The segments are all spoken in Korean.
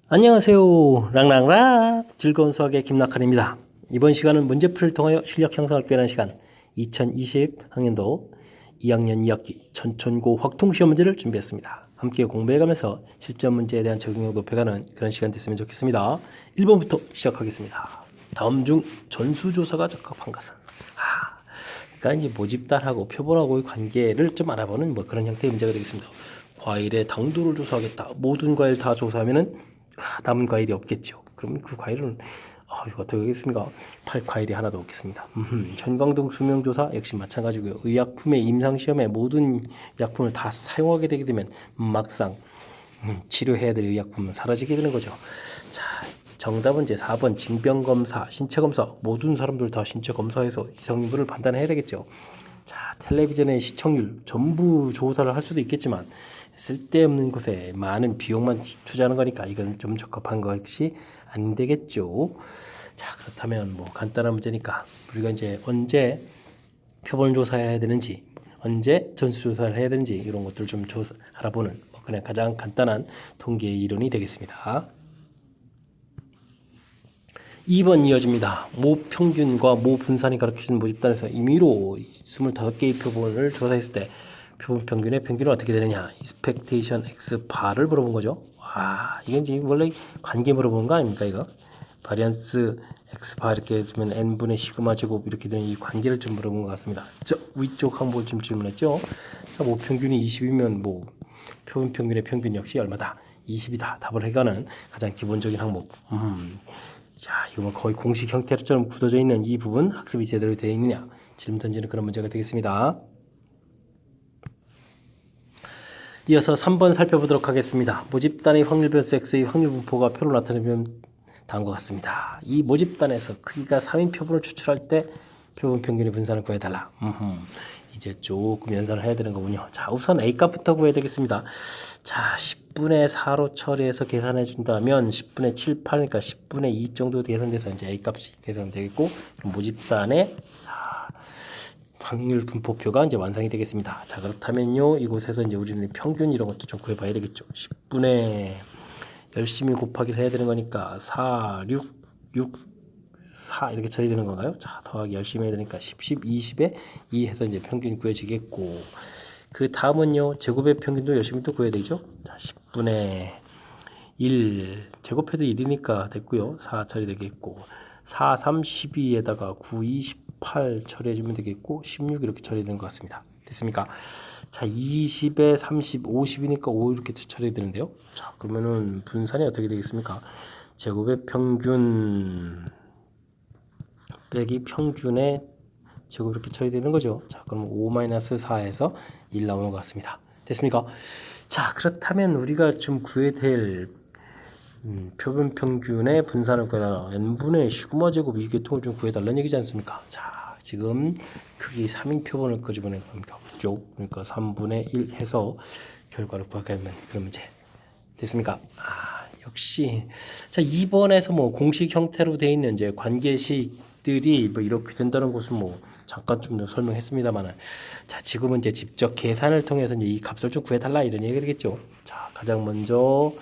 안녕하세요. 랑랑랑 즐거운 수학의 김낙한입니다. 이번 시간은 문제풀이를 통하여 실력 향상을 꾀하는 시간 2020 학년도 2학년 2학기 전천고 확통시험 문제를 준비했습니다. 함께 공부해가면서 실전 문제에 대한 적응력 높여가는 그런 시간 됐으면 좋겠습니다. 1번부터 시작하겠습니다. 다음 중 전수조사가 적합한 것은? 그러니까 이제 모집단하고 표본하고의 관계를 좀 알아보는 그런 형태의 문제가 되겠습니다. 과일의 당도를 조사하겠다. 모든 과일 다 조사하면은 남은 과일이 없겠죠. 그럼 그 과일은 이거 어떻게 하겠습니까? 팔 과일이 하나도 없겠습니다. 현광등 수명조사 역시 마찬가지고요. 의약품의 임상시험에 모든 약품을 다 사용하게 되게 되면 막상 치료해야 될 의약품은 사라지게 되는 거죠. 자, 정답은 이제 4번 징병검사, 신체검사. 모든 사람들 다 신체검사해서 이성인분을 판단해야 되겠죠. 자, 텔레비전의 시청률 전부 조사를 할 수도 있겠지만 쓸데없는 곳에 많은 비용만 투자하는 거니까 이건 좀 적합한 것이 안 되겠죠. 자, 그렇다면 간단한 문제니까 우리가 이제 언제 표본을 조사해야 되는지, 언제 전수조사를 해야 되는지 이런 것들을 좀 알아보는 그냥 가장 간단한 통계 이론이 되겠습니다. 2번 이어집니다. 모 평균과 모 분산이 가르쳐주는 모집단에서 임의로 25개의 표본을 조사했을 때 표본 평균의 평균은 어떻게 되느냐? expectation x bar를 물어본 거죠. 이게 이제 원래 관계 물어보는 거 아닙니까 이거? 바리안스 x bar 이렇게 해주면 n분의 시그마 제곱 이렇게 되는 이 관계를 좀 물어본 것 같습니다. 저 위쪽 항목을 좀 질문했죠. 자, 모 평균이 20이면 표본 평균의 평균 역시 얼마다? 20이다. 답을 해가는 가장 기본적인 항목. 자, 이거 거의 공식 형태처럼 굳어져 있는 이 부분 학습이 제대로 되어 있느냐 질문 던지는 그런 문제가 되겠습니다. 이어서 3번 살펴보도록 하겠습니다. 모집단의 확률 변수 x의 확률 분포가 표로 나타내면 다음과 같습니다. 이 모집단에서 크기가 3인 표본을 추출할 때 표본 평균의 분산을 구해달라. 이제 조금 연산을 해야 되는 거군요. 자, 우선 A 값부터 구해야 되겠습니다. 자, 10분의 4로 처리해서 계산해 준다면 10분의 7, 8이니까 10분의 2 정도 계산돼서 이제 A 값이 계산되겠고 모집단의 확률 분포표가 이제 완성이 되겠습니다. 자, 그렇다면요 이곳에서 이제 우리는 평균 이런 것도 좀 구해봐야 되겠죠. 10분의 열심히 곱하기를 해야 되는 거니까 4, 6, 4 이렇게 처리되는 건가요? 자, 더하기 열심히 해야 되니까 10, 20에 2 해서 이제 평균이 구해지겠고 그 다음은요 제곱의 평균도 열심히 또 구해야 되죠. 자, 10분의 1 제곱해도 1이니까 됐고요. 4 처리되겠고 4, 3, 12에다가 9, 2, 18 처리해주면 되겠고 16 이렇게 처리되는 것 같습니다. 됐습니까? 자, 20에 30, 50이니까 5 이렇게 처리되는데요. 자, 그러면은 분산이 어떻게 되겠습니까? 제곱의 평균 빼기 평균의 제곱 이렇게 처리되는 거죠. 자, 그럼 5-4에서 1 나오는 것 같습니다. 됐습니까? 자, 그렇다면 우리가 좀 구해야 될 표본 평균의 분산을 구해라. n분의 시그마 제곱 이 계통을 좀 구해달라는 얘기지 않습니까? 자, 지금 크기 3인 표본을 끄집어낸 겁니다. 그죠? 그러니까 3분의 1 해서 결과를 구하면 그런 문제. 됐습니까? 역시. 자, 2번에서 공식 형태로 되어 있는 이제 관계식들이 이렇게 된다는 것은 잠깐 좀 설명했습니다만, 자, 지금은 이제 직접 계산을 통해서 이제 이 값을 좀 구해달라 이런 얘기가 되겠죠. 자, 가장 먼저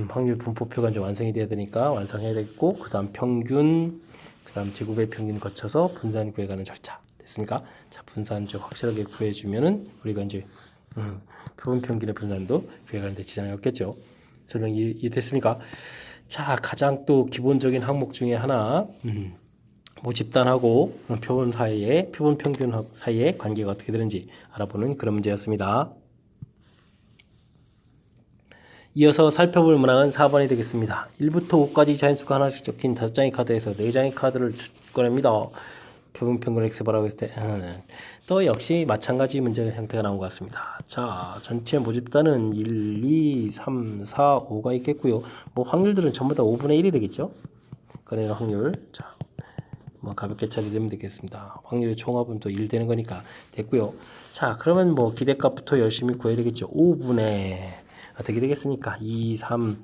확률 분포표가 이제 완성이 돼야 되니까 완성해야 되겠고, 그 다음 평균, 그 다음 제곱의 평균 거쳐서 분산 구해가는 절차. 됐습니까? 자, 분산 좀 확실하게 구해주면은 우리가 이제 표본 평균의 분산도 구해가는데 지장이 없겠죠. 설명 이해됐습니까? 자, 가장 또 기본적인 항목 중에 하나, 모집단하고 표본 사이에 표본 평균 사이의 관계가 어떻게 되는지 알아보는 그런 문제였습니다. 이어서 살펴볼 문항은 4번이 되겠습니다. 1부터 5까지 자연수가 하나씩 적힌 5장의 카드에서 4장의 카드를 꺼냅니다. 표본 평균 x바라고 했을 때 또 역시 마찬가지 문제 형태가 나온 것 같습니다. 자, 전체 모집단은 1, 2, 3, 4, 5가 있겠고요. 확률들은 전부 다 5분의 1이 되겠죠. 꺼내는 확률. 자, 가볍게 처리되면 되겠습니다. 확률의 총합은 또 1 되는 거니까 됐고요. 자, 그러면 기대값부터 열심히 구해야 되겠죠. 5분의 어떻게 되겠습니까? 2, 3,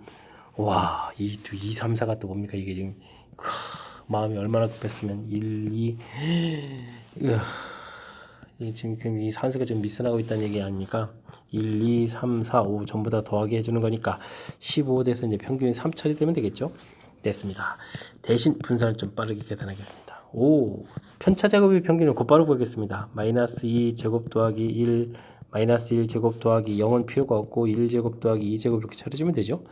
와, 2, 3, 4가 또 뭡니까? 이게 지금 마음이 얼마나 급했으면 1, 2, 지금 이 산수가 좀 미스나고 있다는 얘기 아닙니까? 1, 2, 3, 4, 5 전부 다 더하기 해주는 거니까 15대에서 이제 평균이 3처리 되면 되겠죠? 됐습니다. 대신 분산을 좀 빠르게 계산하겠습니다. 오, 편차 제곱의 평균을 곧바로 구하겠습니다. 마이너스 2 제곱 더하기 1, 마이너스 1 제곱 더하기 0은 필요가 없고 1 제곱 더하기 2 제곱 이렇게 처리해주면 되죠?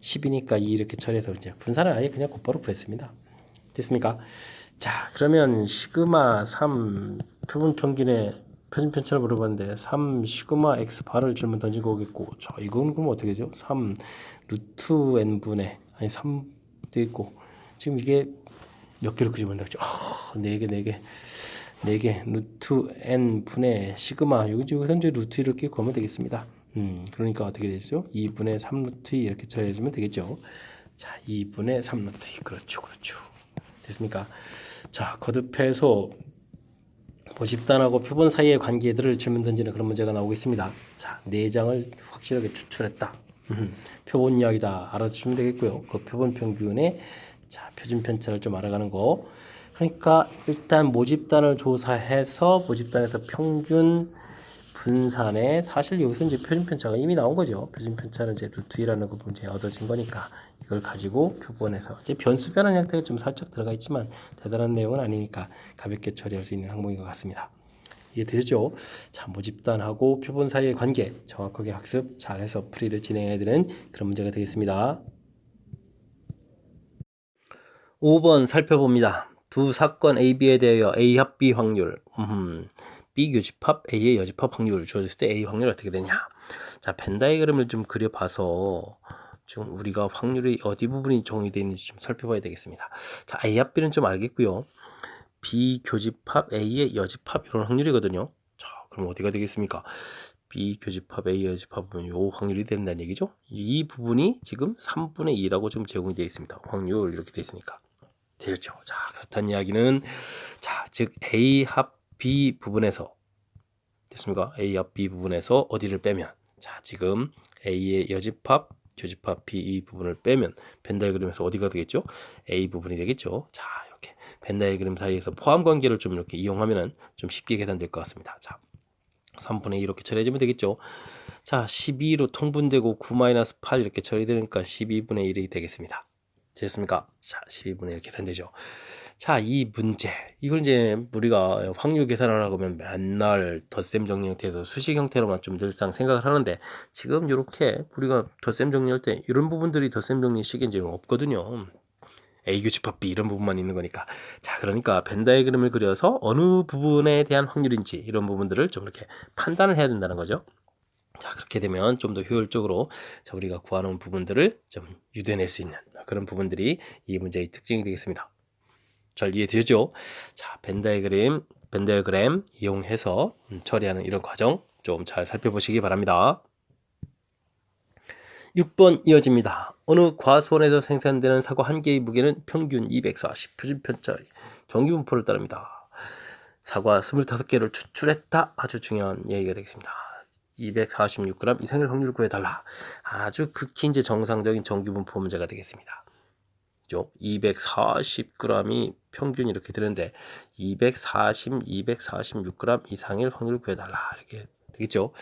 10이니까 2 이렇게 처리해서 이제 분산을 아예 그냥 곧바로 구했습니다. 됐습니까? 자, 그러면 시그마 3 표본 평균의 표준 편차를 물어봤는데 3 시그마 x 바를 질문 던진 거겠고, 자, 이건 그럼 어떻게 되죠? 3 루트 n분의 아니 3도 있고, 지금 이게 몇 개로 그리면 되죠? 4개 루트 n분의 시그마, 여기서 이제 루트 이렇게 구하면 되겠습니다. 그러니까 어떻게 되죠? 2분의 3 루트 2 이렇게 처리해주면 되겠죠. 자, 2분의 3 루트 2, 그렇죠. 됐습니까? 자, 거듭해서 모집단하고 표본 사이의 관계들을 질문 던지는 그런 문제가 나오겠습니다. 자, 4장을 확실하게 추출했다. 표본 이야기다 알아주시면 되겠고요. 그 표본 평균의 자, 표준 편차를 좀 알아가는 거. 그러니까 일단 모집단을 조사해서 모집단에서 평균 분산에, 사실 여기서 이제 표준 편차가 이미 나온 거죠. 표준 편차는 이제 루트 2라는 거 이제 얻어진 거니까 이걸 가지고 표본에서 이제 변수 변환 형태가 좀 살짝 들어가 있지만 대단한 내용은 아니니까 가볍게 처리할 수 있는 항목인 것 같습니다. 이해되죠? 자, 모집단하고 표본 사이의 관계 정확하게 학습 잘해서 풀이를 진행해야 되는 그런 문제가 되겠습니다. 5번 살펴봅니다. 두 사건 A, B에 대하여 A 합 B 확률, B 교집합 A의 여집합 확률 주어졌을 때 A 확률 어떻게 되냐. 자, 벤 다이그램을 좀 그려봐서 지금 우리가 확률이 어디 부분이 정의되어 있는지 좀 살펴봐야 되겠습니다. 자, A 합 B는 좀 알겠고요. B 교집합 A의 여집합 이런 확률이거든요. 자, 그럼 어디가 되겠습니까? B 교집합 A 여집합은 요 확률이 된다는 얘기죠. 이 부분이 지금 3분의 2라고 좀 제공이 되어 있습니다. 확률 이렇게 되어 있으니까. 되겠죠. 자, 그렇다는 이야기는 자, 즉 A 합 B 부분에서 됐습니까? A 합 B 부분에서 어디를 빼면, 자, 지금 A의 여집합, 교집합 B 이 부분을 빼면 벤 다이그램에서 어디가 되겠죠? A 부분이 되겠죠. 자, 이렇게 벤 다이그램 사이에서 포함 관계를 좀 이렇게 이용하면은 좀 쉽게 계산될 것 같습니다. 자, 3분의 2 이렇게 처리해주면 되겠죠. 자, 12로 통분되고 9-8 이렇게 처리되니까 12분의 1이 되겠습니다. 됐습니까? 자, 12분의 1 계산되죠. 자, 이 문제, 이걸 이제 우리가 확률 계산을 하고 하면 맨날 덧셈 정리 형태에서 수식 형태로만 좀 늘상 생각을 하는데, 지금 이렇게 우리가 덧셈 정리할 때 이런 부분들이 덧셈 정리 식에 이제 없거든요. A 교집합 B 이런 부분만 있는 거니까. 자, 그러니까 벤 다이그램을 그려서 어느 부분에 대한 확률인지 이런 부분들을 좀 이렇게 판단을 해야 된다는 거죠. 자, 그렇게 되면 좀 더 효율적으로 자, 우리가 구하는 부분들을 좀 유도해낼 수 있는 그런 부분들이 이 문제의 특징이 되겠습니다. 잘 이해되죠? 자, 벤 다이그램 이용해서 처리하는 이런 과정 좀 잘 살펴보시기 바랍니다. 6번 이어집니다. 어느 과수원에서 생산되는 사과 한 개의 무게는 평균 240 표준 편차 정규분포를 따릅니다. 사과 25개를 추출했다. 아주 중요한 얘기가 되겠습니다. 246g 이상일 확률 구해달라. 아주 극히 이제 정상적인 정규분포 문제가 되겠습니다. 240g이 평균 이렇게 되는데 246g 이상일 확률 구해달라 이렇게 되겠죠.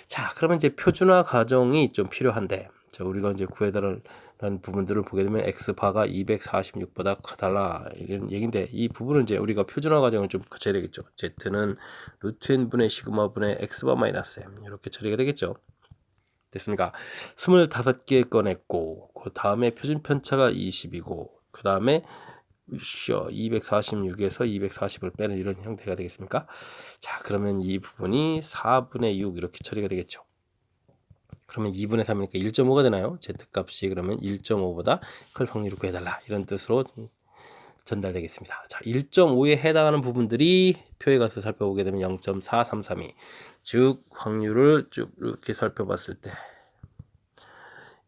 자, 그러면 이제 표준화 과정이 좀 필요한데, 자, 우리가 이제 구해달라는 부분들을 보게 되면 x바가 246보다 크달라 이런 얘기인데, 이 부분은 이제 우리가 표준화 과정을 좀 거쳐야 되겠죠. z는 루트 n분의 시그마 분의 x바 마이너스 m 이렇게 처리가 되겠죠. 됐습니까? 25개 꺼냈고, 그 다음에 표준 편차가 20이고, 그 다음에 246에서 240을 빼는 이런 형태가 되겠습니까? 자, 그러면 이 부분이 4분의 6 이렇게 처리가 되겠죠. 그러면 2분의 3이니까 1.5가 되나요? z값이 그러면 1.5보다 클 확률을 구해달라 이런 뜻으로 전달되겠습니다. 자, 1.5에 해당하는 부분들이 표에 가서 살펴보게 되면 0.4332, 즉 확률을 쭉 이렇게 살펴봤을 때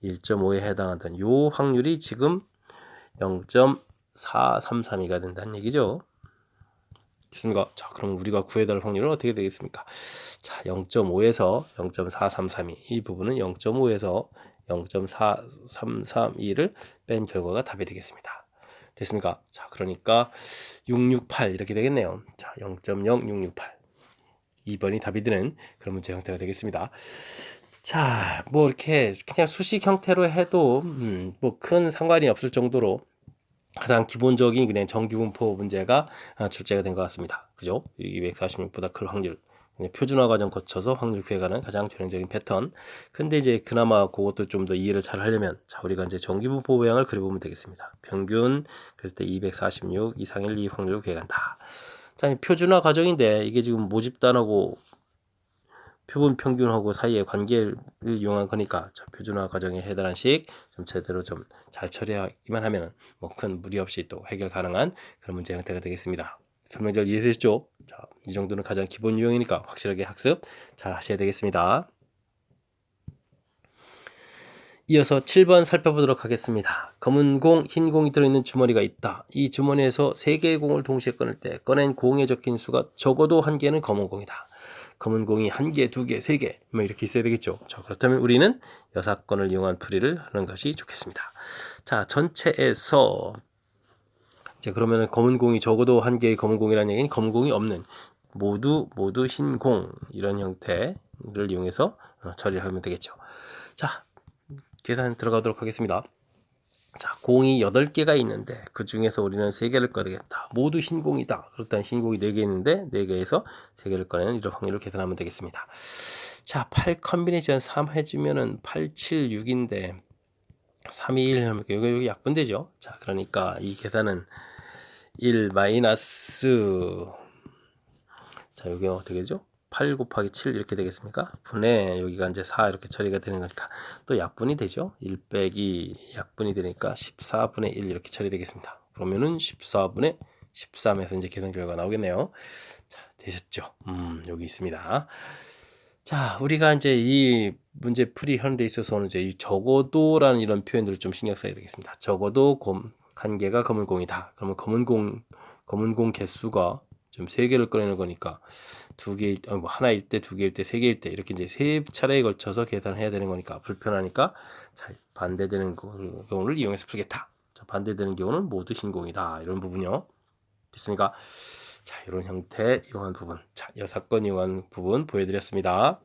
1.5에 해당하던 요 확률이 지금 0.4332가 된다는 얘기죠. 됐습니까? 자, 그럼 우리가 구해야 할 확률은 어떻게 되겠습니까? 자, 0.5에서 0.4332, 이 부분은 0.5에서 0.4332를 뺀 결과가 답이 되겠습니다. 됐습니까? 자, 그러니까 668 이렇게 되겠네요. 자, 0.0668. 2번이 답이 되는 그런 문제 형태가 되겠습니다. 자, 뭐 이렇게 그냥 수식 형태로 해도 뭐 큰 상관이 없을 정도로 가장 기본적인 그냥 정규분포 문제가 출제가 된 것 같습니다. 그죠? 246보다 클 확률. 표준화 과정 거쳐서 확률 구해가는 가장 전형적인 패턴. 근데 이제 그나마 그것도 좀 더 이해를 잘 하려면, 자, 우리가 이제 정규분포 모양을 그려보면 되겠습니다. 평균, 그럴 때 246, 이상일 2 확률을 구해간다. 자, 표준화 과정인데 이게 지금 모집단하고 표본 평균하고 사이의 관계를 이용한 거니까 표준화 과정에 해당한 식 좀 제대로 좀 잘 처리하기만 하면 뭐 큰 무리 없이 또 해결 가능한 그런 문제 형태가 되겠습니다. 설명 잘 이해되셨죠? 자, 이 정도는 가장 기본 유형이니까 확실하게 학습 잘 하셔야 되겠습니다. 이어서 7번 살펴보도록 하겠습니다. 검은 공, 흰 공이 들어있는 주머니가 있다. 이 주머니에서 3개의 공을 동시에 꺼낼 때 꺼낸 공에 적힌 수가 적어도 1개는 검은 공이다. 검은 공이 1개, 2개, 3개 뭐 이렇게 있어야 되겠죠. 자, 그렇다면 우리는 여사건을 이용한 풀이를 하는 것이 좋겠습니다. 자, 전체에서 이제 그러면 검은 공이 적어도 1개의 검은 공이라는 얘기는 검은 공이 없는 모두 흰 공 이런 형태를 이용해서 처리를 하면 되겠죠. 자, 계산 들어가도록 하겠습니다. 자, 공이 8개가 있는데 그 중에서 우리는 3개를 꺼내겠다. 모두 흰 공이다. 그렇다면 흰 공이 4개 있는데 4개에서 3개를 꺼내는 이런 확률을 계산하면 되겠습니다. 자, 8 컨비네이션 3 해주면은 8, 7, 6인데 3, 2, 1 하면 여기 약분되죠. 자, 그러니까 이 계산은 1 마이너스, 자, 여기 어떻게 되죠? 8 곱하기 7 이렇게 되겠습니까? 분의 여기가 이제 4 이렇게 처리가 되는 거니까 또 약분이 되죠. 1 빼기 약분이 되니까 14분의 1 이렇게 처리되겠습니다. 그러면은 14분의 13에서 이제 계산 결과가 나오겠네요. 자, 되셨죠? 여기 있습니다. 자, 우리가 이제 이 문제 풀이 하는 데 있어서는 이제 이 적어도라는 이런 표현들을 좀 신경 써야 되겠습니다. 적어도 1개가 검은 공이다. 그러면 검은 공 개수가 좀 3개를 꺼내는 거니까 2개, 뭐 하나일 때, 2개일 때, 3개일 때 이렇게 이제 3차례에 걸쳐서 계산해야 되는 거니까 불편하니까 자, 반대되는 경우를 이용해서 풀겠다. 자, 반대되는 경우는 모두 흰 공이다. 이런 부분요. 됐습니까? 자, 이런 형태 이용한 부분, 자, 여사건 이용한 부분 보여드렸습니다.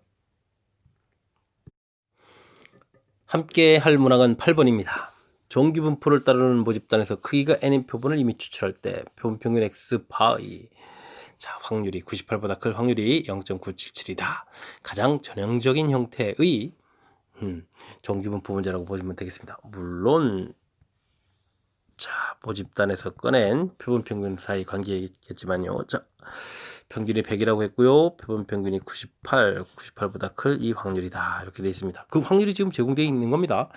함께 할 문항은 8번입니다. 정규분포를 따르는 모집단에서 크기가 n인 표본을 이미 추출할 때 표본 평균 x 바이, 자, 확률이 98보다 클 확률이 0.977이다. 가장 전형적인 형태의 정규분포 문제라고 보시면 되겠습니다. 물론 자, 모집단에서 꺼낸 표본 평균 사이 관계겠지만요. 자, 평균이 100이라고 했고요. 표본 평균이 98보다 클 이 확률이다. 이렇게 되어 있습니다. 그 확률이 지금 제공되어 있는 겁니다.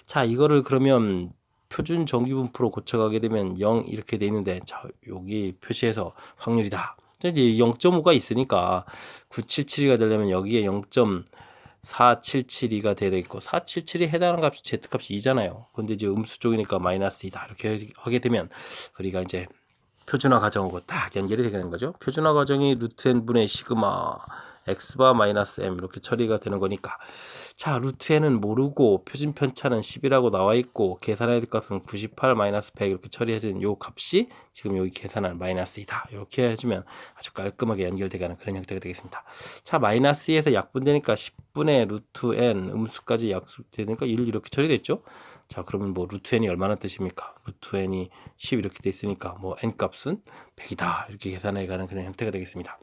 자, 이거를 그러면 표준 정규분포로 고쳐가게 되면 0 이렇게 되어 있는데, 자, 여기 표시해서 확률이다. 이제 0.5가 있으니까 977이 되려면 여기에 0.4772가 돼야 되겠고 477이 해당하는 값이 z값이 2잖아요. 근데 이제 음수 쪽이니까 마이너스 2다. 이렇게 하게 되면 우리가 이제 표준화 과정하고 딱 연결이 되는 거죠. 표준화 과정이 루트 n 분의 시그마 x바 마이너스 m 이렇게 처리가 되는 거니까, 자, 루트 n은 모르고 표준 편차는 10이라고 나와 있고 계산해야 될 값은 98 마이너스 100 이렇게 처리해진 요 값이 지금 여기 계산한 마이너스 2다. 이렇게 해주면 아주 깔끔하게 연결되가는 그런 형태가 되겠습니다. 자, 마이너스 2에서 약분되니까 10분의 루트 n 음수까지 약수되니까 1 이렇게 처리됐죠. 자, 그러면 뭐 루트 n이 얼마나 뜻입니까? 루트 n이 10 이렇게 돼 있으니까 뭐 n 값은 100이다. 이렇게 계산해 가는 그런 형태가 되겠습니다.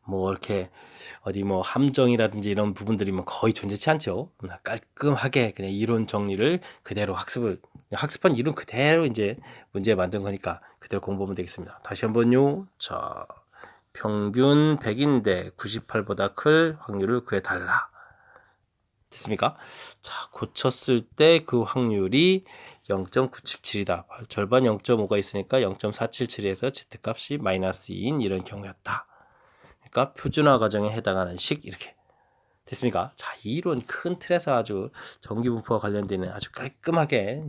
뭐 이렇게 어디 뭐 함정이라든지 이런 부분들이 뭐 거의 존재치 않죠. 깔끔하게 그냥 이론 정리를 그대로 학습한 이론 그대로 이제 문제 만든 거니까 그대로 공부하면 되겠습니다. 다시 한번요. 자, 평균 100인데 98보다 클 확률을 구해달라. 됐습니까? 자, 고쳤을 때 그 확률이 0.977이다. 절반 0.5가 있으니까 0.477에서 z값이 마이너스 2인 이런 경우였다. 그러니까 표준화 과정에 해당하는 식 이렇게 됐습니까? 자, 이 이론 큰 틀에서 아주 정규분포와 관련되는 아주 깔끔하게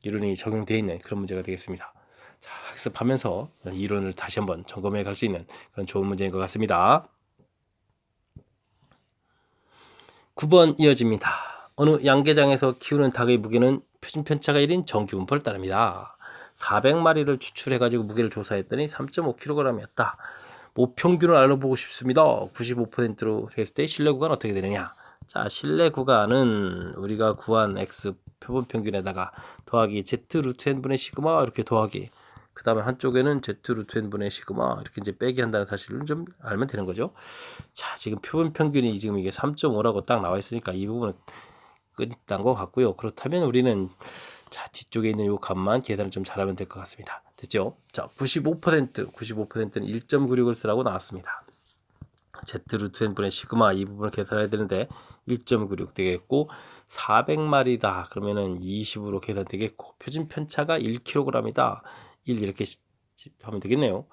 이론이 적용되어 있는 그런 문제가 되겠습니다. 자, 학습하면서 이론을 다시 한번 점검해 갈 수 있는 그런 좋은 문제인 것 같습니다. 9번 이어집니다. 어느 양계장에서 키우는 닭의 무게는 표준 편차가 1인 정규분포를 따릅니다. 400마리를 추출해가지고 무게를 조사했더니 3.5kg이었다. 모평균을 알아보고 싶습니다. 95%로 했을 때 실내 구간 어떻게 되느냐? 자, 실내 구간은 우리가 구한 x 표본 평균에다가 더하기 z 루트 n분의 시그마 이렇게 더하기. 그 다음에 한쪽에는 z 루트 n분의 시그마 이렇게 이제 빼기 한다는 사실을 좀 알면 되는 거죠. 자, 지금 표본 평균이 지금 이게 3.5라고 딱 나와 있으니까 이 부분은 끝난 것 같고요. 그렇다면 우리는 자, 뒤쪽에 있는 요 값만 계산을 좀 잘하면 될 것 같습니다. 됐죠? 자, 95%는 1.96을 쓰라고 나왔습니다. z 루트 n분의 시그마 이 부분을 계산해야 되는데 1.96 되겠고 400마리다 그러면은 20으로 계산되겠고 표준 편차가 1kg이다 1 이렇게 하면 되겠네요.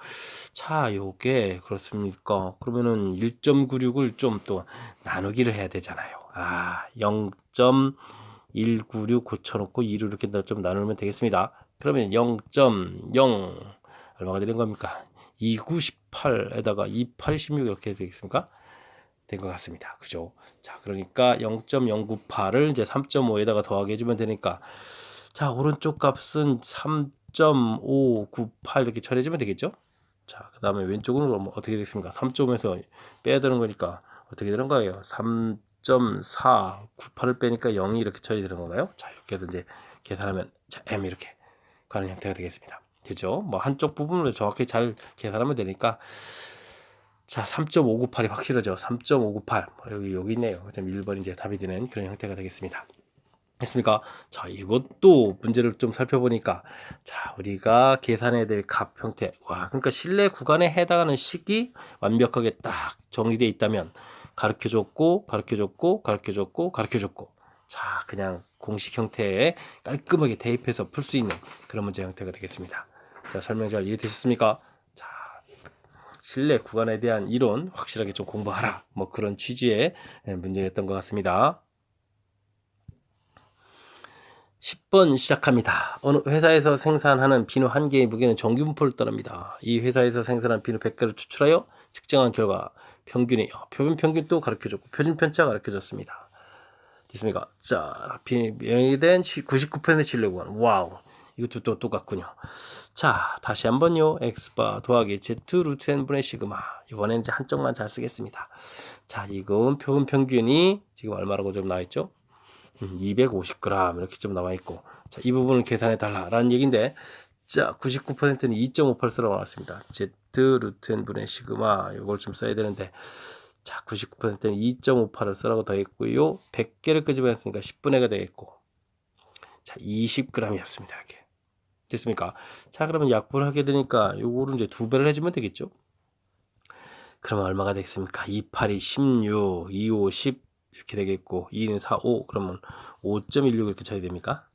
자, 요게 그렇습니까? 그러면은 1.96을 좀 또 나누기를 해야 되잖아요. 0.196 고쳐놓고 2로 이렇게 좀 나누면 되겠습니다. 그러면 0.0 얼마가 되는 겁니까? 298에다가 286 이렇게 되겠습니까? 된 것 같습니다. 그죠? 자, 그러니까 0.098을 이제 3.5에다가 더하게 해주면 되니까 자, 오른쪽 값은 3.598 이렇게 처리해주면 되겠죠? 자, 그 다음에 왼쪽은 뭐 어떻게 되겠습니까? 3.5에서 빼야 되는 거니까 어떻게 되는 거예요? 3.498을 빼니까 0이 이렇게 처리되는 건가요? 자, 이렇게 해서 이제 계산하면 자, m 이렇게 가는 형태가 되겠습니다. 되죠? 뭐 한쪽 부분을 정확히 잘 계산하면 되니까 자, 3.598이 확실하죠. 3.598 여기 있네요. 1번이 이제 답이 되는 그런 형태가 되겠습니다. 됐습니까? 자, 이것도 문제를 좀 살펴보니까 자, 우리가 계산해야 될 값 형태. 와, 그러니까 실내 구간에 해당하는 식이 완벽하게 딱 정리되어 있다면 가르쳐줬고 자, 그냥 공식 형태에 깔끔하게 대입해서 풀 수 있는 그런 문제 형태가 되겠습니다. 자, 설명 잘 이해되셨습니까? 자, 실내 구간에 대한 이론 확실하게 좀 공부하라. 뭐 그런 취지의 문제였던 것 같습니다. 10번 시작합니다. 어느 회사에서 생산하는 비누 한 개의 무게는 정규 분포를 따릅니다. 이 회사에서 생산한 비누 100개를 추출하여 측정한 결과 평균이 표준 평균도 가르쳐줬고 표준 편차 가르쳐줬습니다. 됐습니까? 자, 명의된 99% 신뢰 구간. 와우. 이것도 또 똑같군요. 자, 다시 한번요. x바 더하기 z 루트 n분의 시그마. 이번엔 이제 한쪽만 잘 쓰겠습니다. 자, 이건 표본 평균이 지금 얼마라고 좀 나와 있죠? 250g 이렇게 좀 나와 있고. 자, 이 부분을 계산해 달라라는 얘기인데 자, 99%는 2.58 쓰라고 나왔습니다. z 루트 n분의 시그마 이걸 좀 써야 되는데 자, 99%는 2.58을 쓰라고 더 했고요. 100개를 끄집어냈으니까 10분의 가 되겠고 자, 20g이었습니다. 이렇게 됐습니까? 자, 그러면 약분을 하게 되니까 요거를 이제 2배를 해주면 되겠죠? 그러면 얼마가 되겠습니까? 28이 16, 25, 10 이렇게 되겠고 2는 4, 5 그러면 5.16 이렇게 쳐야 됩니까?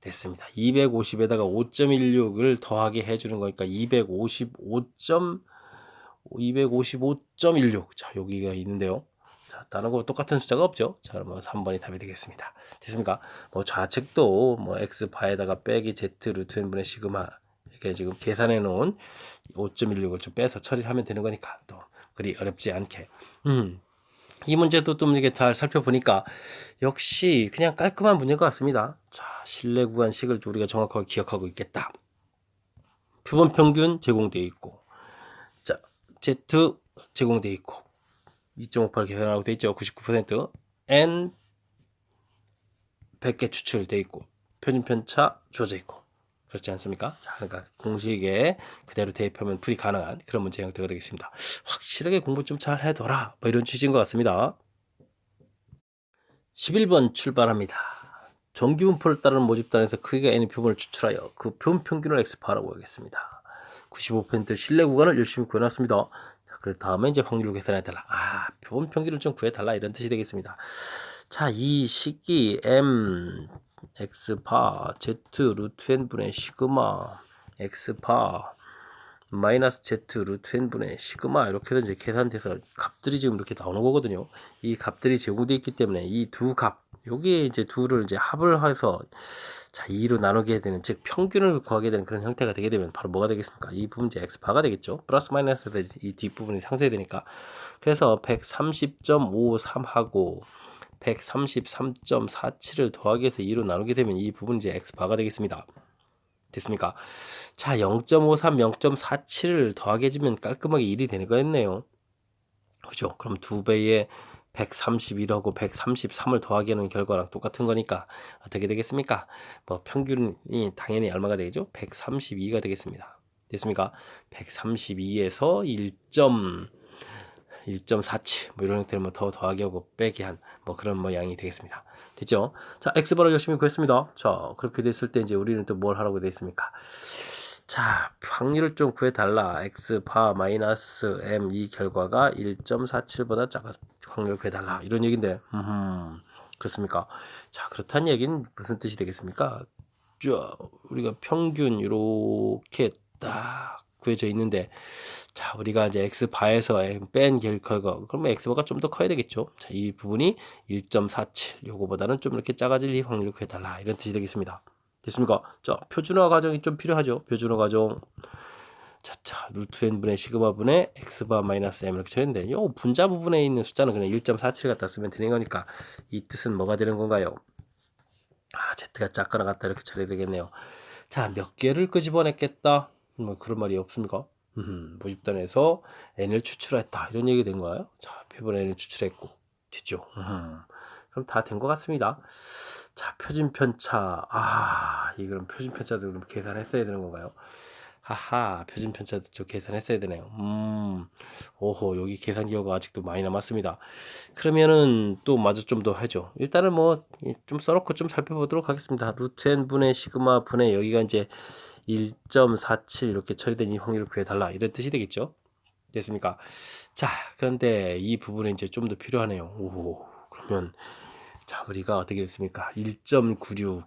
됐습니다. 250에다가 5.16을 더하게 해주는 거니까 255.16 자, 여기가 있는데요. 자, 다른 거 똑같은 숫자가 없죠. 자, 그러면 3번이 답이 되겠습니다. 됐습니까? 뭐 좌측도 뭐 x바에다가 빼기 z 루트 n분의 시그마 이렇게 지금 계산해 놓은 5.16을 좀 빼서 처리하면 되는 거니까 또 그리 어렵지 않게. 이 문제도 좀 이렇게 잘 살펴보니까 역시 그냥 깔끔한 문제인 것 같습니다. 자, 실내 구간식을 우리가 정확하게 기억하고 있겠다. 표본 평균 제공되어 있고, 자, Z 제공되어 있고, 2.58 계산하고 되어 있죠. 99% N 100개 추출되어 있고, 표준 편차 주어져 있고, 그렇지 않습니까? 자, 그러니까 공식에 그대로 대입하면 풀이 가능한 그런 문제 형태가 되겠습니다. 확실하게 공부 좀 잘 해둬라. 뭐 이런 취지인 것 같습니다. 11번 출발합니다. 정규 분포를 따르는 모집단에서 크기가 n의 표본을 추출하여 그 표본 평균을 x파라고 하겠습니다. 95% 신뢰 구간을 열심히 구해놨습니다. 자, 그 다음에 이제 확률을 계산해달라. 표본 평균을 좀 구해달라 이런 뜻이 되겠습니다. 자, 이 식이 m x파 z 루트 n분의 시그마 x파 마이너스 z 루트 n분의 시그마 이렇게 해서 이제 계산돼서 값들이 지금 이렇게 나오는 거거든요. 이 값들이 제공되어 있기 때문에 이 두 값 여기에 이제 둘을 이제 합을 해서 자 2로 나누게 되는 즉 평균을 구하게 되는 그런 형태가 되게 되면 바로 뭐가 되겠습니까? 이 부분 이제 x바가 되겠죠. 플러스 마이너스 이 뒷부분이 상쇄되니까 그래서 130.53하고 133.47을 더하기 해서 2로 나누게 되면 이 부분 이제 x바가 되겠습니다. 됐습니까? 자, 0.53, 0.47을 더하게 해주면 깔끔하게 1이 되는 거였네요. 그죠? 그럼 2배의 131하고 133을 더하기하는 결과랑 똑같은 거니까 어떻게 되겠습니까? 뭐 평균이 당연히 얼마가 되겠죠? 132가 되겠습니다. 됐습니까? 132에서 1.47 뭐 이런 형태를 뭐 더 더하기 하고 빼기 한 뭐 그런 모양이 되겠습니다. 됐죠? 자, x바를 열심히 구했습니다. 자, 그렇게 됐을 때 이제 우리는 또 뭘 하라고 돼 있습니까? 자, 확률을 좀 구해달라. x바 마이너스 m 이 결과가 1.47보다 작아 확률을 구해달라. 이런 얘기인데, 그렇습니까? 자, 그렇다는 얘기는 무슨 뜻이 되겠습니까? 쭉 우리가 평균 이렇게 딱 구해져 있는데, 자, 우리가 이제 x바에서 뺀 결과가 그러면 x바가 좀 더 커야 되겠죠. 자, 이 부분이 1.47 요거보다는 좀 이렇게 작아질 이 확률을 구해달라 이런 뜻이 되겠습니다. 됐습니까? 자, 표준화 과정이 좀 필요하죠. 표준화 과정. 자, 루트 n분의 시그마분의 x바 마이너스 m 이렇게 처리했는데 요 분자 부분에 있는 숫자는 그냥 1.47 갖다 쓰면 되는 거니까 이 뜻은 뭐가 되는 건가요? 아, z가 작거나 같다 이렇게 처리되겠네요. 자, 몇 개를 끄집어냈겠다. 뭐 그런 말이 없습니까? 모집단에서 n을 추출했다 이런 얘기 된 거예요. 자, 표본 n을 추출했고 됐죠. 그럼 다 된 것 같습니다. 자, 표준 편차. 아, 이 그럼 표준 편차도 그럼 계산했어야 되는 건가요? 하하, 표준 편차도 좀 계산했어야 되네요. 오호, 여기 계산 기호가 아직도 많이 남았습니다. 그러면은 또 마저 좀 더 하죠. 일단은 뭐 좀 써놓고 좀 살펴보도록 하겠습니다. 루트 n분의 시그마 분의 여기가 이제 1.47 이렇게 처리된 이 확률을 구해달라 이런 뜻이 되겠죠. 됐습니까? 자, 그런데 이 부분에 이제 좀 더 필요하네요. 오, 그러면 자, 우리가 어떻게 됐습니까? 1.96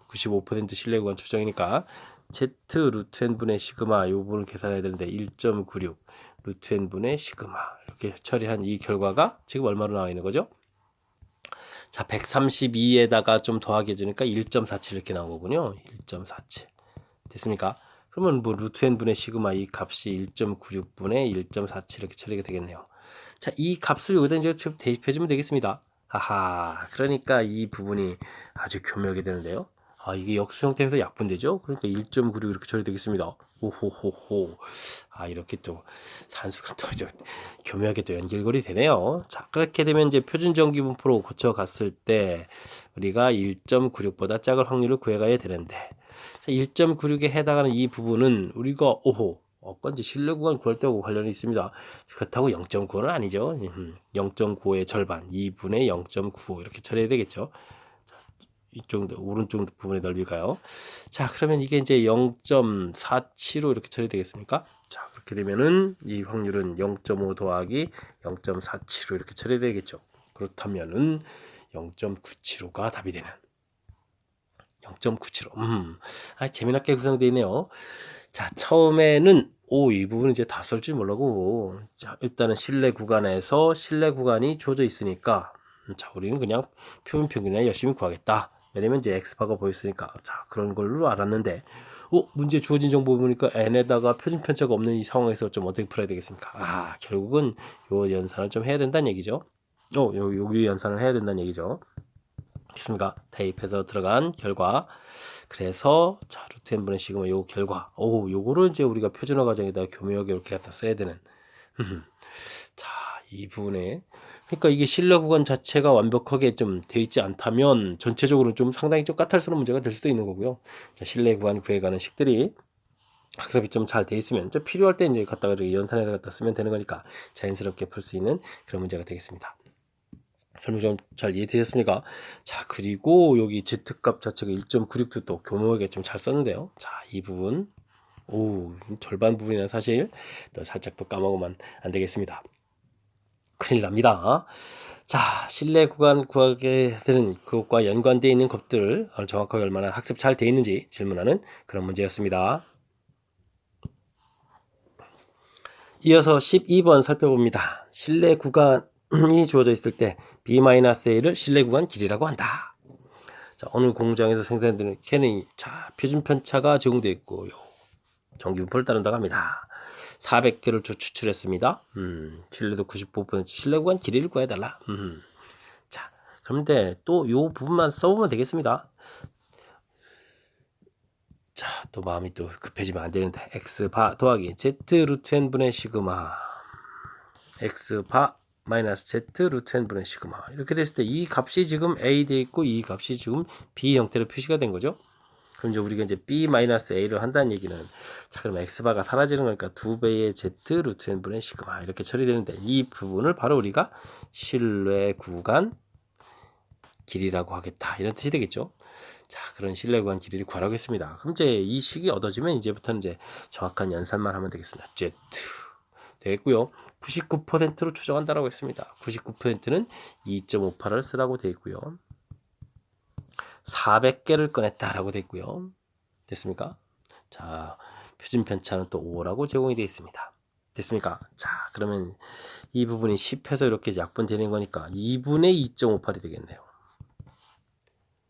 95% 신뢰 구간 추정이니까 z 루트 n분의 시그마 이 부분을 계산해야 되는데 1.96 루트 n분의 시그마 이렇게 처리한 이 결과가 지금 얼마로 나와 있는 거죠? 자, 132에다가 좀 더하게 해주니까 1.47 이렇게 나온 거군요. 1.47 됐습니까? 그러면 뭐 루트 n분의 시그마 이 값이 1.96분의 1.47 이렇게 처리가 되겠네요. 자, 이 값을 여기다 이제 대입해주면 되겠습니다. 하하, 그러니까 이 부분이 아주 교묘하게 되는데요. 아, 이게 역수 형태에서 약분되죠? 그러니까 1.96 이렇게 처리되겠습니다. 오호호호. 아, 이렇게 또 산수가 또 교묘하게 또 연결고리 되네요. 자, 그렇게 되면 이제 표준 전기분포로 고쳐갔을 때 우리가 1.96보다 작을 확률을 구해가야 되는데 1.96에 해당하는 이 부분은 우리가 오호 아까 이제 신뢰 구간 구할 때하고 관련이 있습니다. 그렇다고 0.95는 아니죠. 0.95의 절반 2분의 0.95 이렇게 처리해야 되겠죠. 이쪽 오른쪽 부분의 넓이가요. 자, 그러면 이게 이제 0.47로 이렇게 처리되겠습니까? 자, 그렇게 되면은 이 확률은 0.5 더하기 0.47로 이렇게 처리되겠죠. 그렇다면은 0.975가 답이 되는 0.975. 재미나게 구성되어 있네요. 자, 처음에는 이 부분은 이제 다 쓸 줄 몰라고. 자, 일단은 실내 구간에서 실내 구간이 주어져 있으니까 자, 우리는 그냥 표면 평균이나 열심히 구하겠다. 왜냐면 이제 x바가 보였으니까. 자, 그런 걸로 알았는데 문제 주어진 정보 보니까 n에다가 표준 편차가 없는 이 상황에서 좀 어떻게 풀어야 되겠습니까? 아, 결국은 요 연산을 좀 해야 된다는 얘기죠. 여기 연산을 해야 된다는 얘기죠. 됐습니까? 대입해서 들어간 결과. 그래서 자, 루트 n분의 시그마 요 결과. 요거를 이제 우리가 표준화 과정에다 교묘하게 이렇게 갖다 써야 되는. 자, 이 부분에 그러니까 이게 실내 구간 자체가 완벽하게 좀 되어 있지 않다면 전체적으로 좀 상당히 좀 까탈스러운 문제가 될 수도 있는 거고요. 자, 실내 구간 구해가는 식들이 학습이 좀 잘 돼 있으면 좀 필요할 때 이제 갖다가 이렇게 연산해서 갖다 쓰면 되는 거니까 자연스럽게 풀 수 있는 그런 문제가 되겠습니다. 설명 좀 잘 이해되셨습니까? 자, 그리고 여기 z값 자체가 1.96도 또 교묘하게 좀 잘 썼는데요. 자, 이 부분 절반 부분이나 사실 또 살짝 또 까먹으면 안 되겠습니다. 큰일 납니다. 자, 실내 구간 구하게 되는 그것과 연관되어 있는 것들 정확하게 얼마나 학습 잘 되어 있는지 질문하는 그런 문제였습니다. 이어서 12번 살펴봅니다. 실내 구간이 주어져 있을 때 B-A를 실내 구간 길이라고 한다. 자, 어느 공장에서 생산되는 캐닝 자, 표준 편차가 제공되어 있고요. 전기분포를 따른다고 합니다. 400개를 추출했습니다. 실내도 95% 실내 구간 길이를 구해달라. 자, 그런데 또 요 부분만 써보면 되겠습니다. 자, 또 마음이 또 급해지면 안 되는데 x바 더하기 z 루트 n분의 시그마 x바 마이너스 z 루트 n분의 시그마 이렇게 됐을 때 이 값이 지금 a 돼 있고 이 값이 지금 b 형태로 표시가 된 거죠. 그럼 이제 우리가 이제 b 마이너스 a를 한다는 얘기는 자 그럼 x바가 사라지는 거니까 2배의 z 루트 n분의 시그마 이렇게 처리되는데 이 부분을 바로 우리가 실내 구간 길이라고 하겠다 이런 뜻이 되겠죠. 자 그런 실내 구간 길이를 구하라고 했습니다. 그럼 이제 이 식이 얻어지면 이제부터는 이제 정확한 연산만 하면 되겠습니다. z 되겠고요. 99%로 추정한다라고 했습니다. 99%는 2.58을 쓰라고 되어 있고요. 400개를 꺼냈다라고 되어 있고요. 됐습니까? 자, 표준 편차는 또 5라고 제공이 되어 있습니다. 됐습니까? 자, 그러면 이 부분이 10해서 이렇게 약분되는 거니까 2분의 2.58이 되겠네요.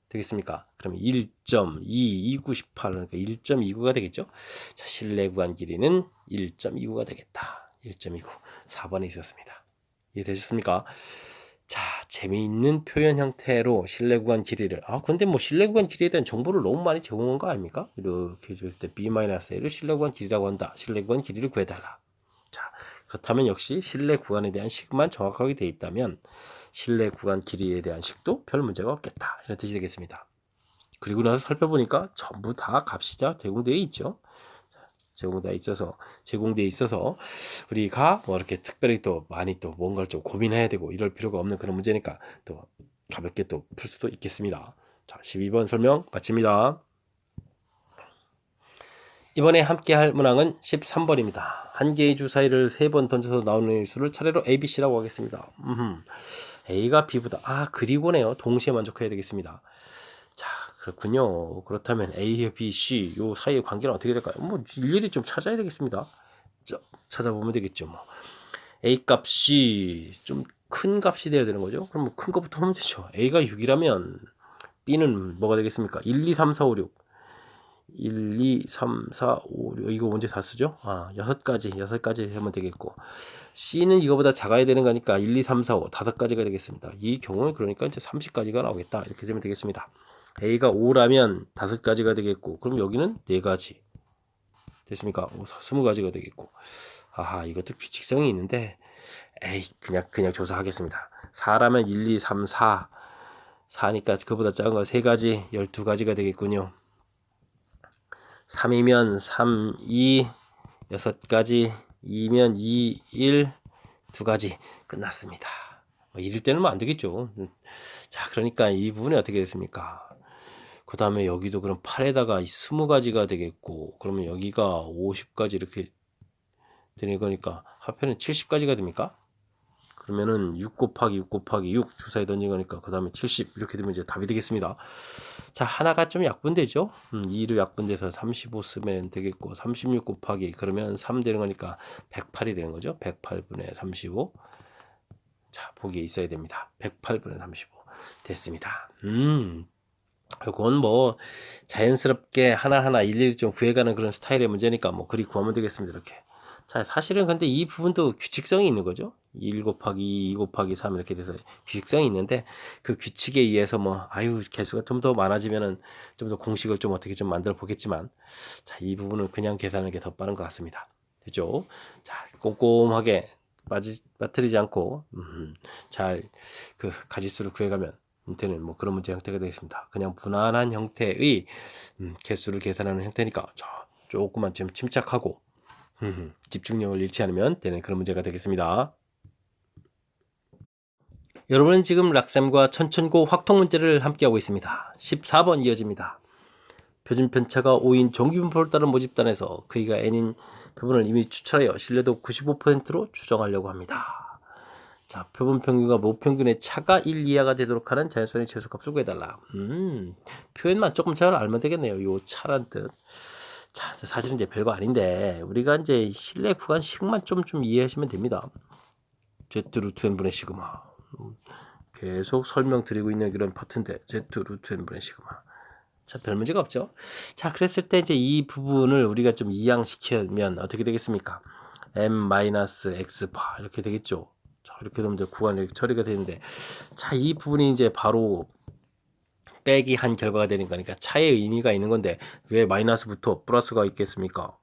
되겠습니까? 그러면 1.22918 그러니까 1.29가 되겠죠? 자, 실내 구간 길이는 1.29가 되겠다. 1.29 4번에 있었습니다. 이해되셨습니까? 자, 재미있는 표현 형태로 실내 구간 길이를 근데 뭐 실내 구간 길이에 대한 정보를 너무 많이 제공한 거 아닙니까? 이렇게 줬을 때 b-a를 실내 구간 길이라고 한다. 실내 구간 길이를 구해달라. 자, 그렇다면 역시 실내 구간에 대한 식만 정확하게 되어 있다면 실내 구간 길이에 대한 식도 별 문제가 없겠다. 이런 뜻이 되겠습니다. 그리고 나서 살펴보니까 전부 다 값이 다 제공되어 있죠. 제공되어 있어서 우리가 뭐 이렇게 특별히 또 많이 또 뭔가를 좀 고민해야 되고 이럴 필요가 없는 그런 문제니까 또 가볍게 또 풀 수도 있겠습니다. 자, 12번 설명 마칩니다. 이번에 함께 할 문항은 13번입니다. 한 개의 주사위를 3번 던져서 나오는 수를 차례로 A, B, C라고 하겠습니다. A가 B보다 그리고네요. 동시에 만족해야 되겠습니다. 자, 그렇군요. 그렇다면 A, B, C 요 사이의 관계는 어떻게 될까요? 뭐 일일이 좀 찾아야 되겠습니다. 자, 찾아보면 되겠죠. 뭐 A 값이 좀 큰 값이 돼야 되는 거죠. 그럼 뭐 큰 것부터 하면 되죠. A가 6이라면 B는 뭐가 되겠습니까? 1, 2, 3, 4, 5, 6 1, 2, 3, 4, 5, 6 이거 언제 다 쓰죠? 6가지 하면 되겠고 C는 이거보다 작아야 되는 거니까 1, 2, 3, 4, 5 5가지가 되겠습니다. 이 경우에 그러니까 이제 30가지가 나오겠다. 이렇게 되면 되겠습니다. A가 5라면 5가지가 되겠고 그럼 여기는 4가지 됐습니까? 20가지가 되겠고 이것도 규칙성이 있는데 그냥 조사하겠습니다. 4라면 1, 2, 3, 4 4니까 그보다 작은 거 3가지 12가지가 되겠군요. 3이면 3, 2 6가지 2면 2, 1 2가지 끝났습니다. 이럴 때는 뭐 안 되겠죠. 자, 그러니까 이 부분이 어떻게 됐습니까? 그 다음에 여기도 그럼 8에다가 20가지가 되겠고 그러면 여기가 50가지 이렇게 되는 거니까 합해는 70가지가 됩니까? 그러면은 6 곱하기 6 곱하기 6 주사에 던진 거니까 그 다음에 70 이렇게 되면 이제 답이 되겠습니다. 자, 하나가 좀 약분되죠. 2로 약분돼서 35 쓰면 되겠고 36 곱하기 그러면 3 되는 거니까 108이 되는 거죠. 108분의 35 자, 보기에 있어야 됩니다. 108분의 35 됐습니다. 이건 뭐 자연스럽게 하나하나 일일이 좀 구해가는 그런 스타일의 문제니까 뭐 그리 구하면 되겠습니다. 이렇게. 자, 사실은 근데 이 부분도 규칙성이 있는 거죠. 1 곱하기 2 곱하기 3 이렇게 돼서 규칙성이 있는데 그 규칙에 의해서 뭐 개수가 좀 더 많아지면은 좀 더 공식을 좀 어떻게 좀 만들어 보겠지만 자, 이 부분은 그냥 계산하는 게 더 빠른 것 같습니다. 됐죠? 자, 꼼꼼하게 빠뜨리지 않고 잘 그 가지수를 구해가면 형태는 뭐 그런 문제 형태가 되겠습니다. 그냥 무난한 형태의 개수를 계산하는 형태니까 조금만 좀 침착하고 집중력을 잃지 않으면 되는 그런 문제가 되겠습니다. 여러분은 지금 락셈과 천천고 확통 문제를 함께하고 있습니다. 14번 이어집니다. 표준 편차가 5인 정규분포를 따른 모집단에서 V가 N인 표본을 이미 추출하여 신뢰도 95%로 추정하려고 합니다. 자, 표본 평균과 모평균의 차가 1 이하가 되도록 하는 자연수의 최소값을 구해달라. 표현만 조금 잘 알면 되겠네요. 요 차란 뜻. 자, 사실은 이제 별거 아닌데 우리가 이제 실내 구간식만 좀 이해하시면 됩니다. Z 루트 n분의 시그마. 계속 설명드리고 있는 그런 파트인데 Z 루트 n분의 시그마. 자, 별 문제가 없죠. 자, 그랬을 때 이제 이 부분을 우리가 좀 이양시키면 어떻게 되겠습니까? m-x 바 이렇게 되겠죠. 자, 이렇게 되면 이제 구간이 처리가 되는데 자, 이 부분이 이제 바로 빼기 한 결과가 되는 거니까 차의 의미가 있는 건데 왜 마이너스부터 플러스가 있겠습니까?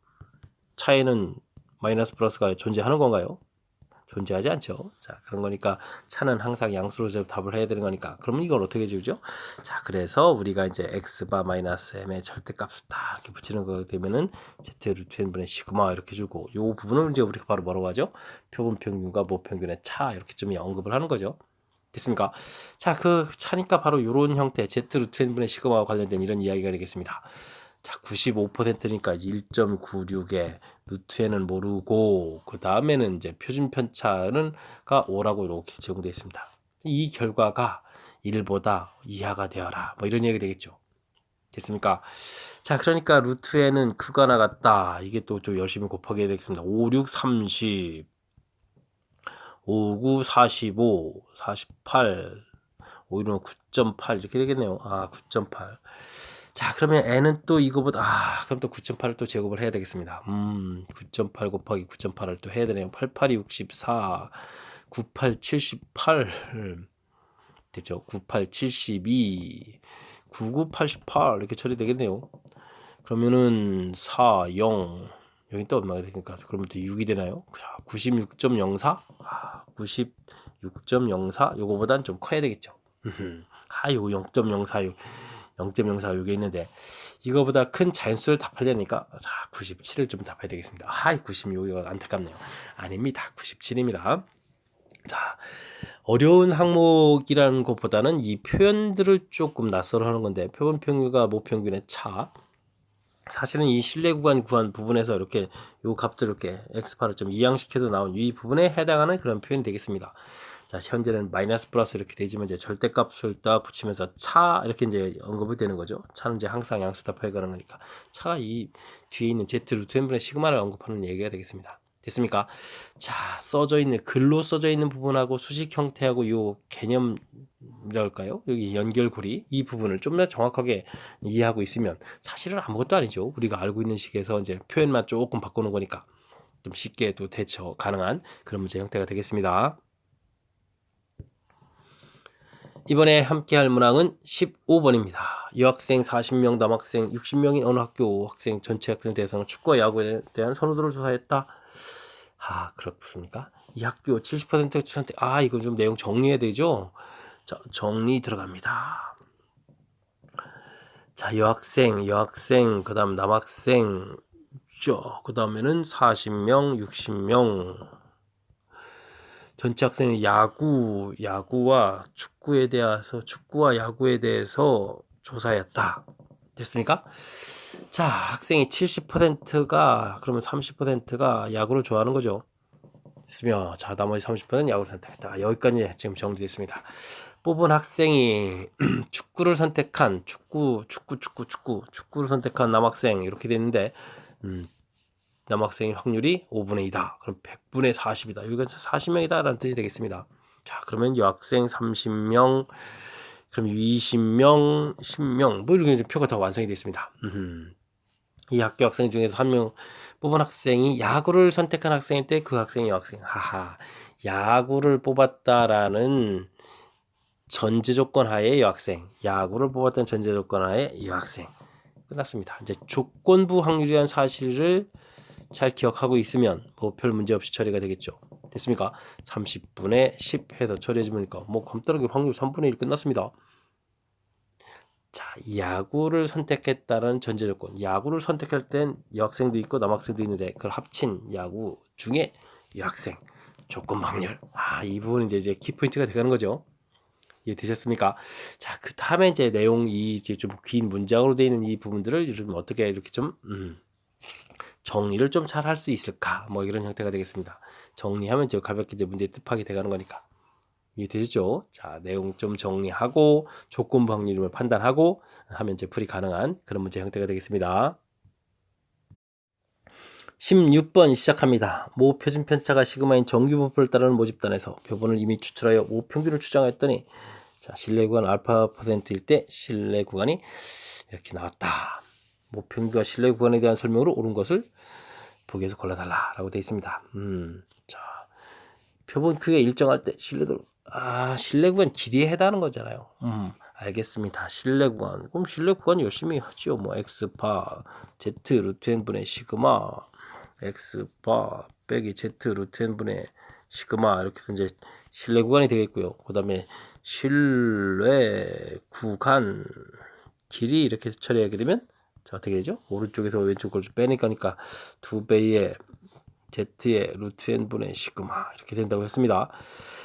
차에는 마이너스 플러스가 존재하는 건가요? 존재하지 않죠. 자, 그런 거니까 차는 항상 양수로 답을 해야 되는 거니까. 그러면 이걸 어떻게 지우죠? 자, 그래서 우리가 이제 x바 마이너스 m의 절대값을 딱 이렇게 붙이는 거 되면은 z 루트 n분의 시그마 이렇게 주고 요 부분을 이제 우리가 바로 뭐라고 하죠? 표본 평균과 모 평균의 차 이렇게 좀 언급을 하는 거죠. 됐습니까? 자, 그 차니까 바로 이런 형태 z 루트 n분의 시그마와 관련된 이런 이야기가 되겠습니다. 자, 95%니까 1.96에 루트에는 모르고 그 다음에는 이제 표준 편차는가 5라고 이렇게 제공되어 있습니다. 이 결과가 1보다 이하가 되어라. 뭐 이런 얘기가 되겠죠. 됐습니까? 자, 그러니까 루트에는 크가 나갔다. 이게 또 좀 열심히 곱하기 해야 되겠습니다. 5, 6, 30, 5, 9, 45, 48, 5, 1은 9.8 이렇게 되겠네요. 아, 9.8. 자, 그러면 n은 또 이거보다 그럼 또 9.8을 또 제곱을 해야 되겠습니다. 9.8 곱하기 9.8을 또 해야 되네요. 88이 64, 98 78 됐죠. 98 72, 99 88 이렇게 처리되겠네요. 그러면은 4 0 여기 또 얼마가 되니까 그러면 또 6이 되나요? 96.04? 96.04 요거보단 좀 커야 되겠죠. 요거 0.04 0.04 요게 있는데 이거보다 큰 자연수를 답하려니까 97을 좀 답해야 되겠습니다. 96 이거 안타깝네요. 아닙니다. 97입니다. 자, 어려운 항목이라는 것보다는 이 표현들을 조금 낯설어 하는 건데 표본 평균과 모 평균의 차 사실은 이 실내 구간 구한 부분에서 이렇게 요 값들 이렇게 x파를 좀 이항시켜서 나온 이 부분에 해당하는 그런 표현이 되겠습니다. 자, 현재는 마이너스 플러스 이렇게 되지만 이제 절대값을 딱 붙이면서 차 이렇게 이제 언급이 되는 거죠. 차는 이제 항상 양수답 해가는 거니까 차가 이 뒤에 있는 z 루트 n분의 시그마를 언급하는 얘기가 되겠습니다. 됐습니까? 자, 써져 있는 글로 써져 있는 부분하고 수식 형태하고 요 개념이랄까요? 여기 연결고리 이 부분을 좀 더 정확하게 이해하고 있으면 사실은 아무것도 아니죠. 우리가 알고 있는 식에서 이제 표현만 조금 바꾸는 거니까 좀 쉽게 또 대처 가능한 그런 문제 형태가 되겠습니다. 이번에 함께 할 문항은 15번입니다. 여학생 40명, 남학생 60명인 어느 학교 학생 전체 학생 대상 축구와 야구에 대한 선호도를 조사했다. 그렇습니까? 이 학교 70%가 선택. 이거 좀 내용 정리해야 되죠? 자, 정리 들어갑니다. 자, 여학생, 그 다음 남학생, 그 다음에는 40명, 60명. 전체 학생은 야구와 축구와 야구에 대해서 조사했다. 됐습니까? 자, 학생이 70%가 그러면 30%가 야구를 좋아하는 거죠. 됐으며, 자, 나머지 30%는 야구를 선택했다. 여기까지 지금 정리됐습니다. 뽑은 학생이 축구를 선택한 축구를 선택한 남학생 이렇게 됐는데 남학생의 확률이 5분의 2다. 그럼 100분의 40이다. 여기가 40명이다 라는 뜻이 되겠습니다. 자, 그러면 여학생 30명, 그럼 20명, 10명, 뭐 이렇게 표가 다 완성이 됐습니다. 이 학교 학생 중에서 한 명 뽑은 학생이 야구를 선택한 학생일 때 그 학생이 여학생. 야구를 뽑았다라는 전제 조건 하에 여학생, 야구를 뽑았다는 전제 조건 하에 여학생. 끝났습니다. 이제 조건부 확률이라는 사실을 잘 기억하고 있으면 뭐 별 문제 없이 처리가 되겠죠. 됐습니까? 30분의 10 해서 처리해주니까 뭐 검다르게 확률 3분의 1 끝났습니다. 자, 야구를 선택했다는 전제 조건. 야구를 선택할 땐 여학생도 있고 남학생도 있는데 그걸 합친 야구 중에 여학생 조건 확률. 이 부분은 이제 키포인트가 되는 거죠. 이해되셨습니까? 자, 그 다음에 이제 내용이 이제 좀 긴 문장으로 되어 있는 이 부분들을 좀 어떻게 이렇게 좀 정리를 좀 잘 할 수 있을까? 뭐 이런 형태가 되겠습니다. 정리하면 이제 가볍게 이제 문제 뜻하게 돼가는 거니까. 이해되시죠? 자, 내용 좀 정리하고 조건부 확률을 판단하고 하면 이제 풀이 가능한 그런 문제 형태가 되겠습니다. 16번 시작합니다. 모 표준 편차가 시그마인 정규 분포를 따르는 모집단에서 표본을 이미 추출하여 모 평균을 추정하였더니 자, 신뢰 구간 알파 %일 때 신뢰 구간이 이렇게 나왔다. 모 평균과 신뢰 구간에 대한 설명으로 옳은 것을 보기에서 골라달라라고 되어 있습니다. 자, 표본 크기가 일정할 때 신뢰도 신뢰 구간 길이에 해당하는 거잖아요. 알겠습니다. 실내 구간. 그럼 실내 구간 열심히 하죠. 뭐 x바 z 루트 n분의 시그마 x바 빼기 z 루트 n분의 시그마 이렇게 해서 이제 실내 구간이 되겠고요. 그 다음에 실내 구간 길이 이렇게 처리하게 되면 자 어떻게 되죠? 오른쪽에서 왼쪽 걸 빼니까 2배의 z의 루트 n분의 시그마 이렇게 된다고 했습니다.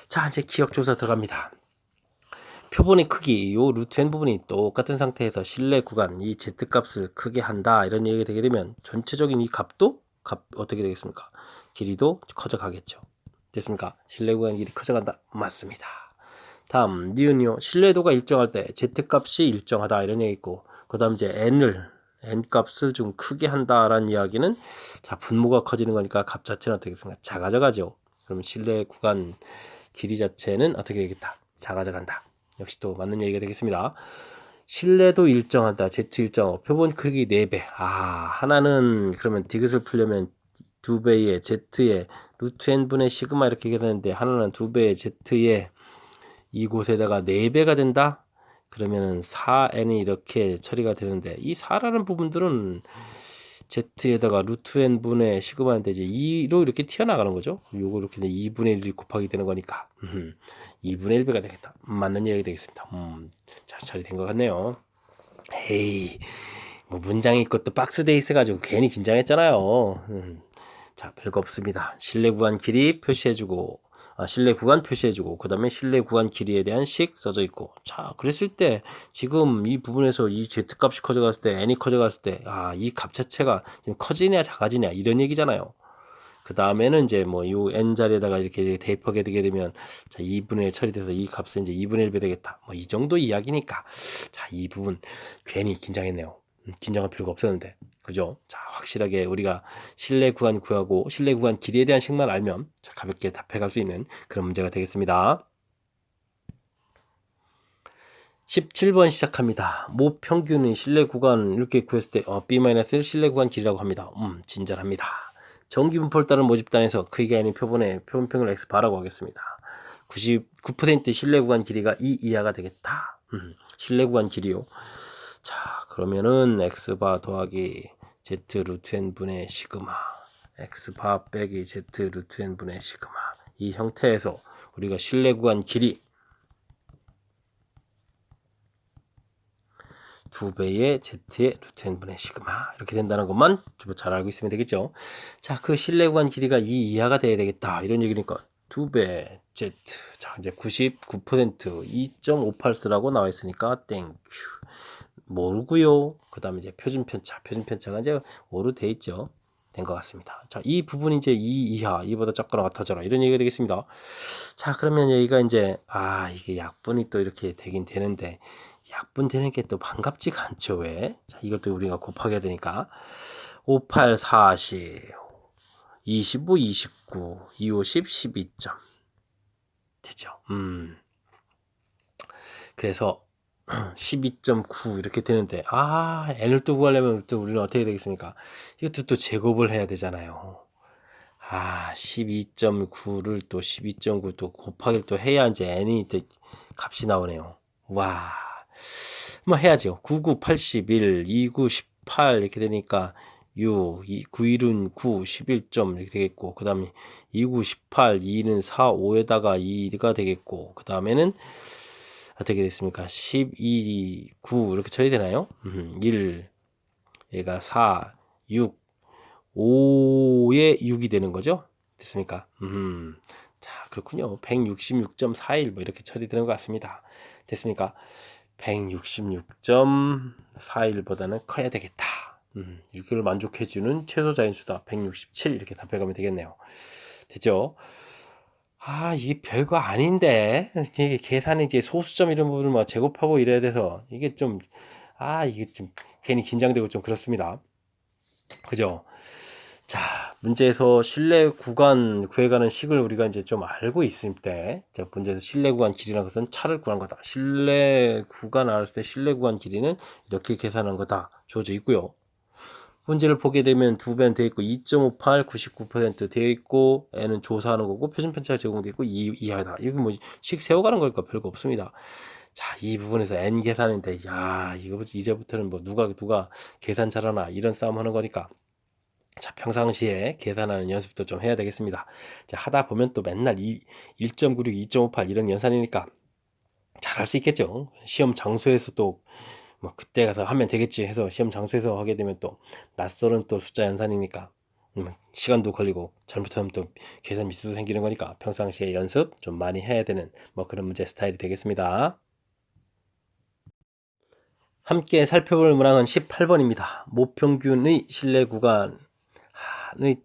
자 이제 기억조사 들어갑니다. 표본의 크기, 요 루트 n 부분이 똑같은 상태에서 실내 구간 이 z 값을 크게 한다 이런 얘기가 되게 되면 전체적인 이 값도 어떻게 되겠습니까? 길이도 커져가겠죠. 됐습니까? 실내 구간 길이 커져간다. 맞습니다. 다음 니은요. 신뢰도가 일정할 때 z 값이 일정하다 이런 얘기 있고 그 다음 이제 n 값을 좀 크게 한다라는 이야기는 자 분모가 커지는 거니까 값 자체는 어떻게 되겠습니까? 작아져가죠. 그러면 실내 구간 길이 자체는 어떻게 되겠다? 작아져간다. 역시 또 맞는 얘기가 되겠습니다. 실내도 일정하다. z 일정 표본 크기 4배. 하나는 그러면 디귿을 풀려면 2배의 z의 루트 n분의 시그마 이렇게 되는데 하나는 2배의 z의 이곳에다가 4배가 된다? 그러면은 4n이 이렇게 처리가 되는데 이 4라는 부분들은 z에다가 루트 n분의 시그마인데 이제 2로 이렇게 튀어나가는 거죠. 요거 이렇게 2분의 1이 곱하기 되는 거니까 2분의 1배가 되겠다. 맞는 얘기가 되겠습니다. 자, 처리된 것 같네요. 헤이, 뭐 문장이 있고 또 박스돼 있어가지고 괜히 긴장했잖아요. 자, 별거 없습니다. 실내 구간 길이 표시해주고 실내 구간 표시해주고 그 다음에 실내 구간 길이에 대한 식 써져 있고 자 그랬을 때 지금 이 부분에서 이 z값이 커져갔을 때 n이 커져갔을 때 이 값 자체가 지금 커지냐 작아지냐 이런 얘기잖아요. 그 다음에는 이제 뭐 이 n 자리에다가 이렇게 대입하게 되게 되면 자 2분의 1 처리돼서 이 값은 이제 2분의 1배 되겠다. 뭐 이 정도 이야기니까 자 이 부분 괜히 긴장했네요. 긴장할 필요가 없었는데 그죠? 자 확실하게 우리가 실내 구간 구하고 실내 구간 길이에 대한 식만 알면 자, 가볍게 답해갈 수 있는 그런 문제가 되겠습니다. 17번 시작합니다. 모 평균의 실내 구간 이렇게 구했을 때 B-1 실내 구간 길이라고 합니다. 친절합니다. 정기분포를 따른 모집단에서 크기가 아닌 표본의 표본평을 x바라고 하겠습니다. 99% 실내 구간 길이가 2 이하가 되겠다. 실내 구간 길이요. 자 그러면은 x바 더하기 z 루트 n분의 시그마 x바 빼기 z 루트 n분의 시그마 이 형태에서 우리가 실내 구간 길이 2배의 z의 루트 n분의 시그마 이렇게 된다는 것만 좀 잘 알고 있으면 되겠죠. 자, 그 실내 구간 길이가 2 이하가 돼야 되겠다 이런 얘기니까 2배 z 자 이제 99% 2.58쓰라고 나와 있으니까 땡큐 모르고요. 그 다음에 이제 표준편차가 이제 5로 돼 있죠. 된 것 같습니다. 자, 이 부분이 이제 2 이하, 2보다 작거나 같아져라 이런 얘기가 되겠습니다. 자, 그러면 여기가 이제 이게 약분이 또 이렇게 되긴 되는데 약분 되는 게 또 반갑지가 않죠. 왜? 자, 이것도 우리가 곱하게 되니까 5, 8, 40, 25, 29, 2, 50, 12점 되죠. 그래서 12.9 이렇게 되는데 n을 또 구하려면 또 우리는 어떻게 되겠습니까? 이것도 또 제곱을 해야 되잖아요. 12.9를 또 12.9 또 곱하기를 또 해야 이제 n이 또 값이 나오네요. 와, 뭐 해야죠. 99, 81, 29, 18 이렇게 되니까 6, 91은 9, 11점 이렇게 되겠고 그 다음에 29, 18, 2는 4, 5에다가 2가 되겠고 그 다음에는 어떻게 됐습니까? 12, 9 이렇게 처리되나요? 1, 얘가 4, 6, 5에 6이 되는 거죠? 됐습니까? 자, 그렇군요. 166.41 뭐 이렇게 처리되는 것 같습니다. 됐습니까? 166.41보다는 커야 되겠다. 이걸 만족해주는 최소 자인수다. 167 이렇게 답해가면 되겠네요. 됐죠? 이게 별거 아닌데 이게 계산이 이제 소수점 이런 부분을 막 제곱하고 이래야 돼서 이게 좀 이게 좀 괜히 긴장되고 좀 그렇습니다. 그죠? 자, 문제에서 실내 구간 구해가는 식을 우리가 이제 좀 알고 있을 때, 자, 문제에서 실내 구간 길이라는 것은 차를 구한 거다. 실내 구간 알았을 때 실내 구간 길이는 이렇게 계산한 거다. 주어져 있고요. 문제를 보게 되면 2배는 되어 있고 2.58, 99% 되어 있고 n은 조사하는 거고 표준 편차가 제공되어 있고 2 이하다. 이게 뭐 식 세워가는 거니까 별거 없습니다. 자, 이 부분에서 n 계산인데, 야, 이거 이제부터는 뭐 누가 계산 잘하나 이런 싸움 하는 거니까. 자, 평상시에 계산하는 연습도 좀 해야 되겠습니다. 자, 하다 보면 또 맨날 1.96, 2.58 이런 연산이니까 잘 할 수 있겠죠. 시험 장소에서 또 뭐 그때 가서 하면 되겠지 해서 시험 장소에서 하게 되면 또 낯설은 또 숫자 연산이니까 시간도 걸리고 잘못하면 또 계산 미스도 생기는 거니까 평상시에 연습 좀 많이 해야 되는 뭐 그런 문제 스타일이 되겠습니다. 함께 살펴볼 문항은 18번입니다. 모평균의 실내 구간이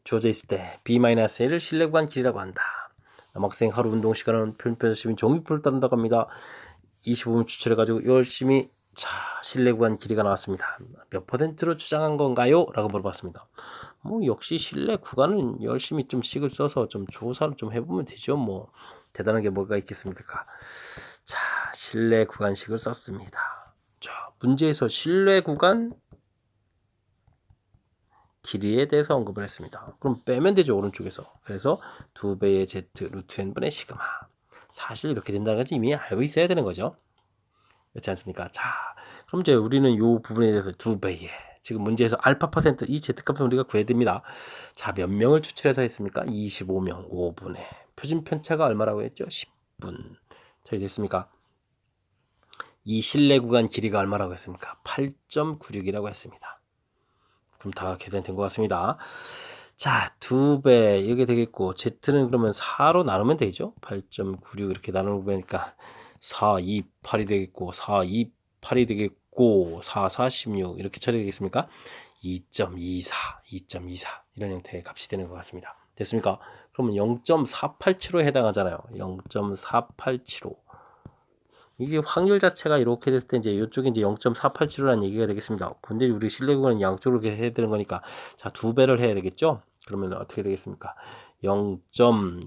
주어져 있을 때 B-A를 실내 구간 길이라고 한다. 남학생 하루 운동 시간은 표준표 열심히 종이표를 따른다고 합니다. 25분 추출해가지고 열심히 자 실내 구간 길이가 나왔습니다. 몇 퍼센트로 추정한 건가요? 라고 물어봤습니다. 뭐 역시 실내 구간은 열심히 좀 식을 써서 좀 조사를 좀 해보면 되죠. 뭐 대단한 게 뭐가 있겠습니까? 자 실내 구간식을 썼습니다. 자 문제에서 실내 구간 길이에 대해서 언급을 했습니다. 그럼 빼면 되죠, 오른쪽에서. 그래서 2배의 z 루트 n분의 시그마. 사실 이렇게 된다는 것을 이미 알고 있어야 되는 거죠. 그렇지 않습니까? 자, 그럼 이제 우리는 이 부분에 대해서 2배의 지금 문제에서 알파 퍼센트 이 z값은 우리가 구해야 됩니다. 자, 몇 명을 추출해서 했습니까? 25명 5분의 표준 편차가 얼마라고 했죠? 10분. 처리됐습니까? 이 실내 구간 길이가 얼마라고 했습니까? 8.96이라고 했습니다. 그럼 다 계산된 것 같습니다. 자, 2배 이게 되겠고 z는 그러면 4로 나누면 되죠. 8.96 이렇게 나누는 거니까 4, 2, 8이 되겠고 4, 2, 8이 되겠고 4, 4, 16 이렇게 처리되겠습니까? 2.24, 2.24 이런 형태의 값이 되는 것 같습니다. 됐습니까? 그러면 0.487로 해당하잖아요. 0.487로 이게 확률 자체가 이렇게 됐을 때 이제 이쪽에 이제 0.487이라는 얘기가 되겠습니다. 근데 우리 실내 구간은 양쪽으로 이렇게 해야 되는 거니까 자, 2배를 해야 되겠죠? 그러면 어떻게 되겠습니까? 0.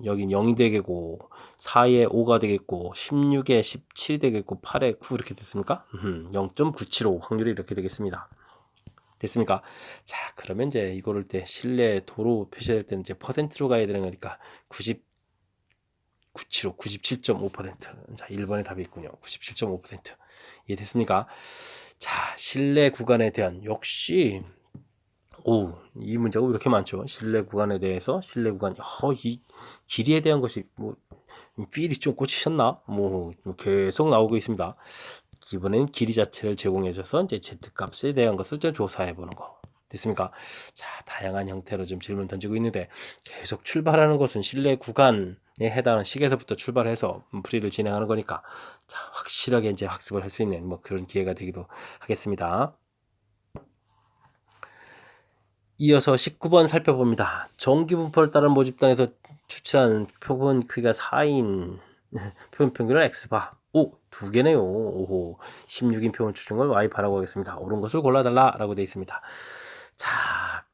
여긴 0이 되겠고 4에 5가 되겠고 16에 17이 되겠고 8에 9 이렇게 됐습니까? 0.975 확률이 이렇게 되겠습니다. 됐습니까? 자, 그러면 이제 이거를 때 실내 도로 표시할 때는 이제 퍼센트로 가야 되는 거니까 97.5, 97.5%. 자, 1번의 답이 있군요. 97.5%. 이해됐습니까? 자, 실내 구간에 대한 역시 이 문제가 왜 이렇게 많죠? 실내 구간에 대해서 실내 구간 이 길이에 대한 것이 뭐 필이 좀 꽂히셨나? 뭐 계속 나오고 있습니다. 이번엔 길이 자체를 제공해줘서 이제 z 값에 대한 것을 좀 조사해 보는 거. 됐습니까? 자, 다양한 형태로 좀 질문 던지고 있는데 계속 출발하는 것은 실내 구간에 해당하는 식에서부터 출발해서 풀이를 진행하는 거니까 자, 확실하게 이제 학습을 할 수 있는 뭐 그런 기회가 되기도 하겠습니다. 이어서 19번 살펴봅니다. 정규분포를 따른 모집단에서 추출한 표본 크기가 4인 표본 평균은 x바. 두 개네요. 오호. 16인 표본 추출한 걸 y바라고 하겠습니다. 옳은 것을 골라달라 라고 되어 있습니다. 자,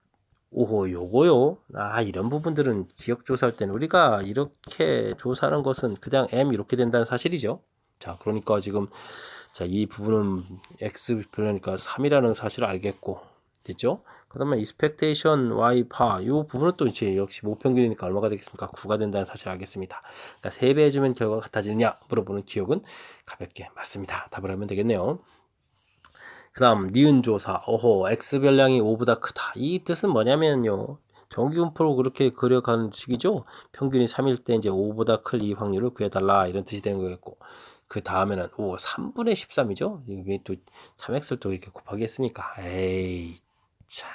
요거요. 이런 부분들은 기억 조사할 때는 우리가 이렇게 조사하는 것은 그냥 m 이렇게 된다는 사실이죠. 자, 그러니까 지금 자, 이 부분은 x 별로니까 3이라는 사실을 알겠고 됐죠? 그다음에 expectation y 파 이 부분은 또 이제 역시 모평균이니까 얼마가 되겠습니까? 9가 된다는 사실을 알겠습니다. 그러니까 3배 해주면 결과가 같아지느냐 물어보는 기억은 가볍게 맞습니다. 답을 하면 되겠네요. 그 다음 니은 조사 x별량이 5보다 크다. 이 뜻은 뭐냐면요, 정규분포로 그렇게 그려가는 식이죠. 평균이 3일 때 이제 5보다 클 이 확률을 구해달라 이런 뜻이 되는 거겠고, 그 다음에는 3분의 13이죠. 왜 또 3x를 또 이렇게 곱하기 했습니까? 에이 참.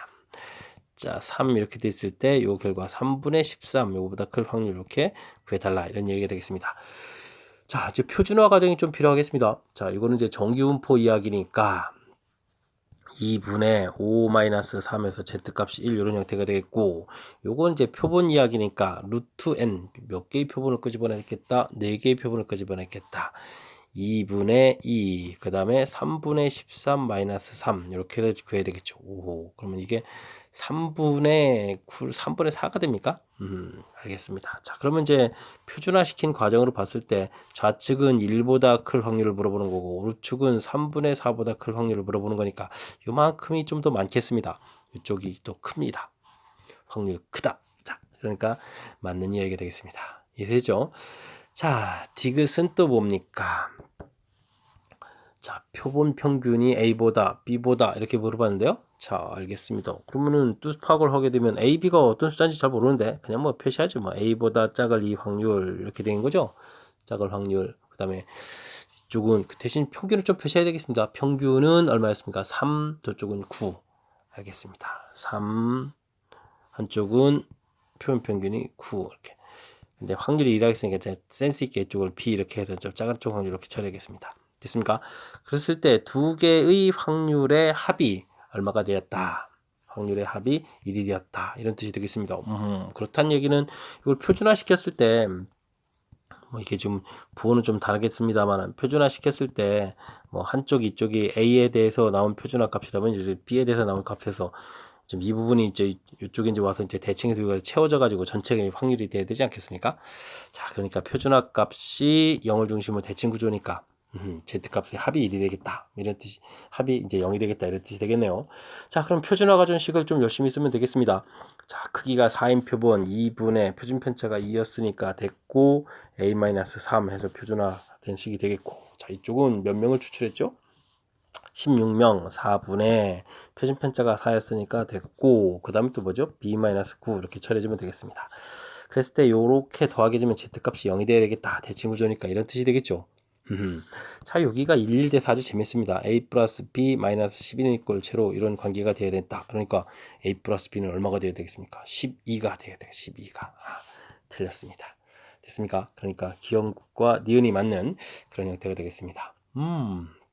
자, 3 이렇게 됐을 때 요 결과 3분의 13 요거보다 클 확률 이렇게 구해달라 이런 얘기가 되겠습니다. 자, 이제 표준화 과정이 좀 필요하겠습니다. 자, 이거는 이제 정규분포 이야기니까 2분의 5-3에서 z값이 1 이런 형태가 되겠고, 요건 이제 표본 이야기니까 루트 n 몇 개의 표본을 끄집어내겠다? 4개의 표본을 끄집어내겠다. 2분의 2, 그 다음에 3분의 13 3 이렇게 해서 구해야 되겠죠. 그러면 이게 3분의 4가 됩니까? 알겠습니다. 자, 그러면 이제 표준화 시킨 과정으로 봤을 때 좌측은 1보다 클 확률을 물어보는 거고 우측은 3분의 4보다 클 확률을 물어보는 거니까 요만큼이 좀 더 많겠습니다. 이쪽이 또 큽니다. 확률 크다. 자, 그러니까 맞는 이야기가 되겠습니다. 이해되죠? 자, 디귿은 또 뭡니까? 자, 표본 평균이 A보다 B보다 이렇게 물어봤는데요. 자, 알겠습니다. 그러면은 뜻 파악을 하게 되면 A, B가 어떤 숫자인지 잘 모르는데 그냥 뭐 표시하죠. 뭐 A보다 작을 이 확률 이렇게 되는 거죠. 작을 확률. 그다음에 이쪽은 그 대신 평균을 좀 표시해야 되겠습니다. 평균은 얼마였습니까? 3, 저쪽은 9. 알겠습니다. 3, 한쪽은 표본 평균이 9 이렇게. 근데 확률이 1라 했으니까 제가 센스 있게 이쪽을 B 이렇게 해서 좀 작은 쪽 확률 이렇게 처리하겠습니다. 됐습니까? 그랬을 때 두 개의 확률의 합이 얼마가 되었다. 확률의 합이 1이 되었다. 이런 뜻이 되겠습니다. 그렇다는 얘기는 이걸 표준화 시켰을 때 뭐 이게 좀 부호는 좀 다르겠습니다만 표준화 시켰을 때 뭐 한쪽 이쪽이 A에 대해서 나온 표준화 값이라면 이제 B에 대해서 나온 값에서 좀 이 부분이 이제 이쪽에 이제 와서 이제 대칭해서 여기가 채워져 가지고 전체의 확률이 돼야 되지 않겠습니까? 자, 그러니까 표준화 값이 0을 중심으로 대칭 구조니까 Z 값의 합이 1이 되겠다. 이런 뜻이 합이 이제 0이 되겠다. 이런 뜻이 되겠네요. 자, 그럼 표준화 과정식을 좀 열심히 쓰면 되겠습니다. 자, 크기가 4인 표본 2분의 표준 편차가 2였으니까 됐고 A-3 해서 표준화된 식이 되겠고. 자, 이쪽은 몇 명을 추출했죠? 16명 4분의 표준 편차가 4였으니까 됐고 그다음에 또 뭐죠? B-9 이렇게 처리해주면 되겠습니다. 그랬을 때 요렇게 더하게 되면 Z값이 0이 돼야 되겠다. 대칭 구조니까 이런 뜻이 되겠죠. 자, 여기가 1, 1대 4 아주 재밌습니다. A 플러스 B 마이너스 11은 이꼴 제로 이런 관계가 돼야 된다. 그러니까 A 플러스 B는 얼마가 돼야 되겠습니까? 12가 돼야 돼요. 12가. 틀렸습니다. 됐습니까? 그러니까 기억과 니은이 맞는 그런 형태가 되겠습니다.